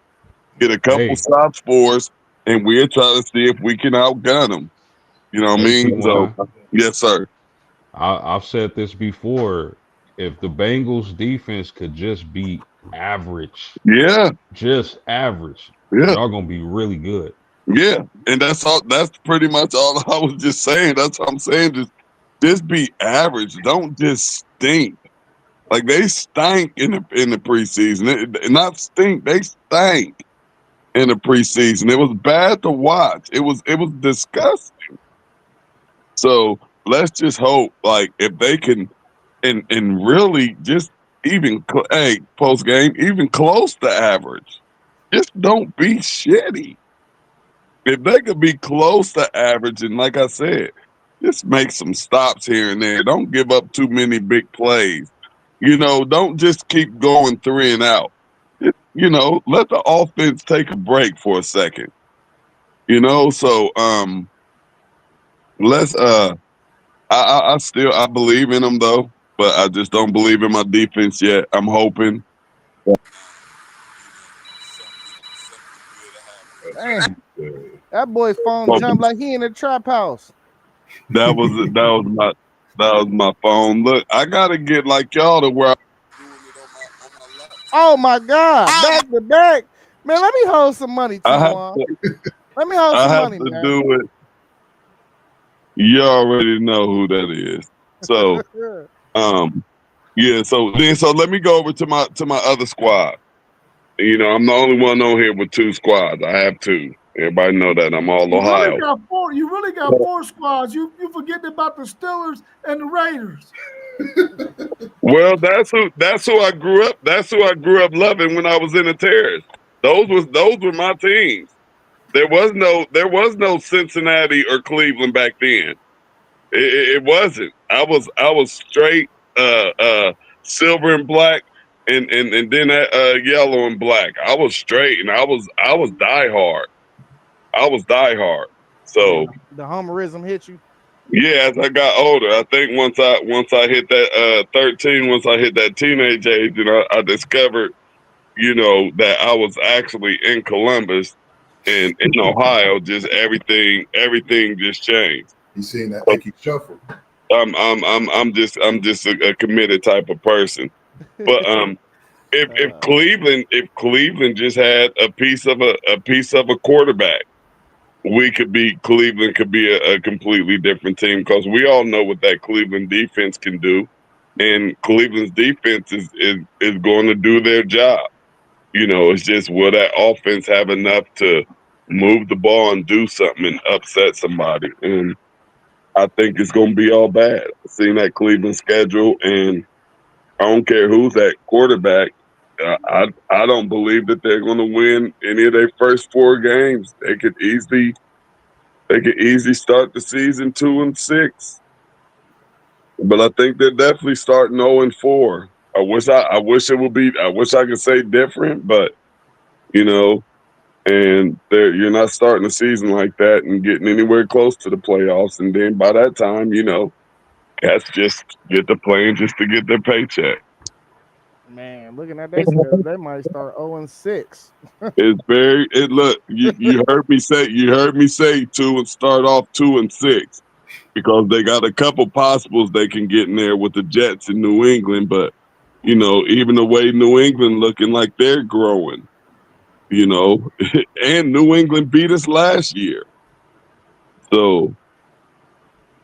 Get a couple Hey, stops for us, and we'll try to see if we can outgun them. You know what I hey, mean? So, T1. yes, sir. I've said this before. If the Bengals defense could just be average, Yeah, just average, yeah, y'all gonna be really good. yeah. And that's all. That's pretty much all I was just saying. That's what I'm saying. Just be average. Don't just stink. Like they stank in the preseason. Not stink. They stank in the preseason. It was bad to watch. It was disgusting. So let's just hope, like, if they can and really just even post game, even close to average. Just don't be shitty. If they could be close to average, and like I said, just make some stops here and there. Don't give up too many big plays. Don't just keep going 3 and out. Let the offense take a break for a second. So let's I believe in them though, but I just don't believe in my defense yet. I'm hoping. Damn, that boy's phone jumped like he in a trap house. That was my phone. Look, I gotta get like y'all to where Oh my God, back to back, man. Let me hold some money, T1. Let me hold some money, man. do it. You already know who that is. So, yeah. So let me go over to my other squad. I'm the only one on here with 2 squads. I have 2. Everybody know that I'm all Ohio. You really got 4 squads. You forgetting about the Steelers and the Raiders. Well, that's who I grew up. That's who I grew up loving when I was in the Terrace. Those were my teams. There was no Cincinnati or Cleveland back then. It wasn't. I was straight silver and black, and then that yellow and black. I was straight, and I was diehard. I was diehard. So the homerism hit you. Yeah, as I got older, I think once I hit that 13, once I hit that teenage age, and I discovered, that I was actually in Columbus and in Ohio, just everything just changed. You seen that Icky shuffle? I'm just a committed type of person. But if Cleveland just had a piece of a quarterback, Cleveland could be a completely different team, because we all know what that Cleveland defense can do, and Cleveland's defense is going to do their job. It's just, will that offense have enough to move the ball and do something and upset somebody? And I think it's going to be all bad. I've seen that Cleveland schedule, and I don't care who's at quarterback. I don't believe that they're going to win any of their first 4 games. They could easily start the season 2-6, but I think they're definitely starting 0-4. I wish I could say different, but and you're not starting a season like that and getting anywhere close to the playoffs, and then by that time, cats just get to playing just to get their paycheck. Man, looking at their schedule, they might start 0-6. Look, you heard me say 2 and start off 2-6, because they got a couple possibles they can get in there with the Jets in New England, but even the way New England looking like they're growing, and New England beat us last year. So,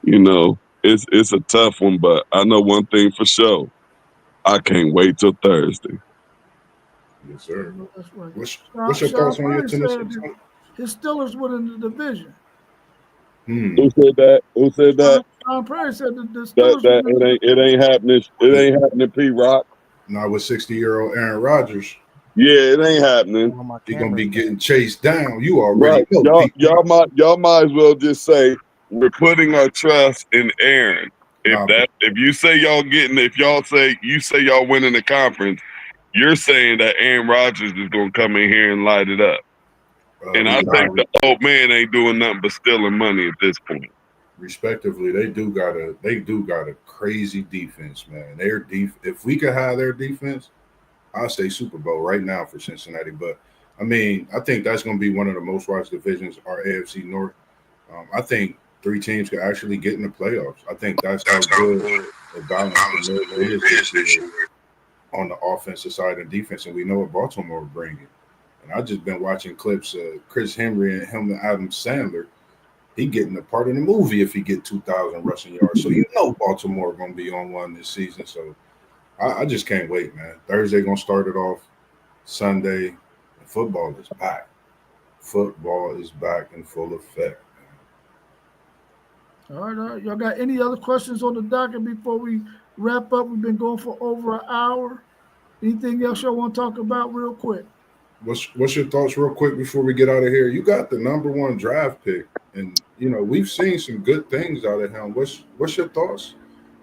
it's a tough one, but I know one thing for sure. I can't wait till Thursday. Yes, sir. That's right. What's your thoughts on your Sean Tennessee? Payton said his Steelers winning the division. Who said that? Who said that? Sean Perry said that the That Steelers winning it ain't happening. It ain't happening, P-Rock. Not with 60-year-old Aaron Rodgers. Yeah, it ain't happening. One of my He's gonna cameras be back. getting chased down. You already Right. know. Y'all might as well just say we're putting our trust in Aaron. If you say you say y'all winning the conference, you're saying that Aaron Rodgers is gonna come in here and light it up. And I think the old man ain't doing nothing but stealing money at this point. Respectively, they do got a crazy defense, man. If we could have their defense, I'd say Super Bowl right now for Cincinnati. But I mean, I think that's going to be one of the most watched divisions, our AFC North. I think 3 teams could actually get in the playoffs. I think that's how good the balance is this year on the offensive side and defense, and we know what Baltimore will bring it. And I've just been watching clips of Chris Henry and Adam Sandler. He getting a part of the movie if he get 2,000 rushing yards. So you know Baltimore going to be on one this season. So I just can't wait, man. Thursday going to start it off. Sunday, football is back. Football is back in full effect. All right. Y'all got any other questions on the docket before we wrap up? We've been going for over an hour. Anything else y'all want to talk about real quick? What's your thoughts real quick before we get out of here? You got the #1 draft pick, and you know we've seen some good things out of him. What's your thoughts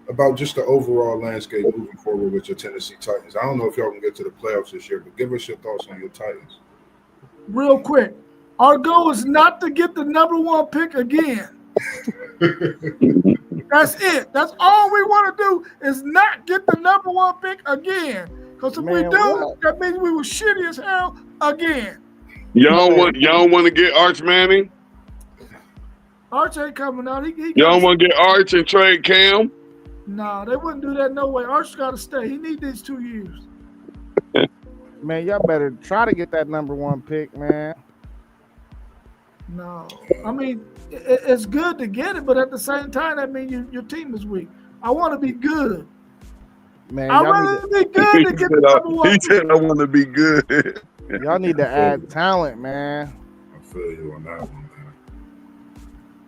about just the overall landscape moving forward with your Tennessee Titans? I don't know if y'all can get to the playoffs this year, but give us your thoughts on your Titans. Real quick, our goal is not to get the #1 pick again. That's it. That's all we want to do is not get the #1 pick again. Because if we do, that means we were shitty as hell again. Y'all want to get Arch Manning? Arch ain't coming out. Y'all want to get Arch and trade Cam? No, they wouldn't do that no way. Arch got to stay. He needs these 2 years. Man, y'all better try to get that #1 pick, man. No. I mean, it's good to get it, but at the same time, that means your team is weak. I want to be good. Man, I'd rather be good to get the #1 He said I want to be good. Y'all need to add talent, man. I feel you on that one, man.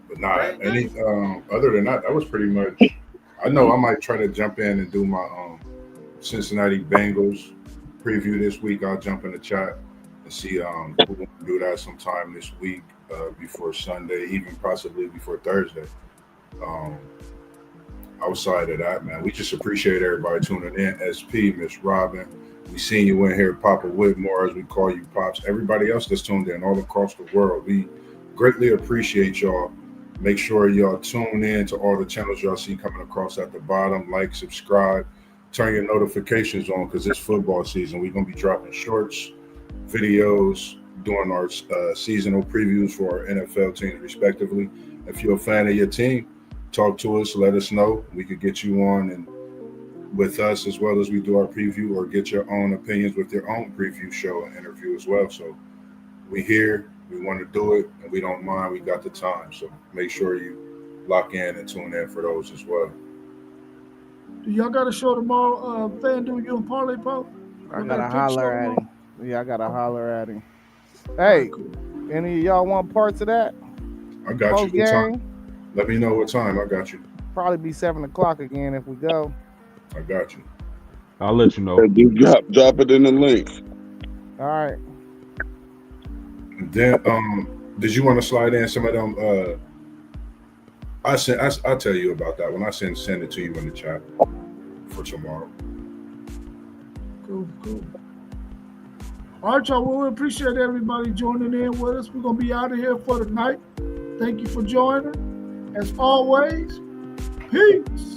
But other than that was pretty much. I know I might try to jump in and do my Cincinnati Bengals preview this week. I'll jump in the chat and see who will do that sometime this week before Sunday, even possibly before Thursday. Outside of that, man, we just appreciate everybody tuning in. SP, Miss Robin, we seen you in here, Papa Whitmore, as we call you, Pops. Everybody else that's tuned in all across the world, we greatly appreciate y'all. Make sure y'all tune in to all the channels y'all see coming across at the bottom. Like, subscribe, turn your notifications on because it's football season. We're going to be dropping shorts, videos, doing our seasonal previews for our NFL teams, respectively. If you're a fan of your team, talk to us, let us know. We could get you on and with us as well as we do our preview, or get your own opinions with your own preview show and interview as well. So we here, we want to do it, and we don't mind. We got the time. So make sure you lock in and tune in for those as well. Do y'all got a show tomorrow, FanDuel, you and Parlay Pope? I got to holler at him. Yeah, I got to holler at him. Hey, any of y'all want parts of that? I got you. What time? Let me know what time. I got you. Probably be 7 o'clock again if we go. I got you. I'll let you know. Drop it in the link. All right. And then, did you want to slide in some of them? I'll tell you about that when I send it to you in the chat for tomorrow. Cool. All right, y'all. Well, we appreciate everybody joining in with us. We're going to be out of here for the night. Thank you for joining. As always, peace.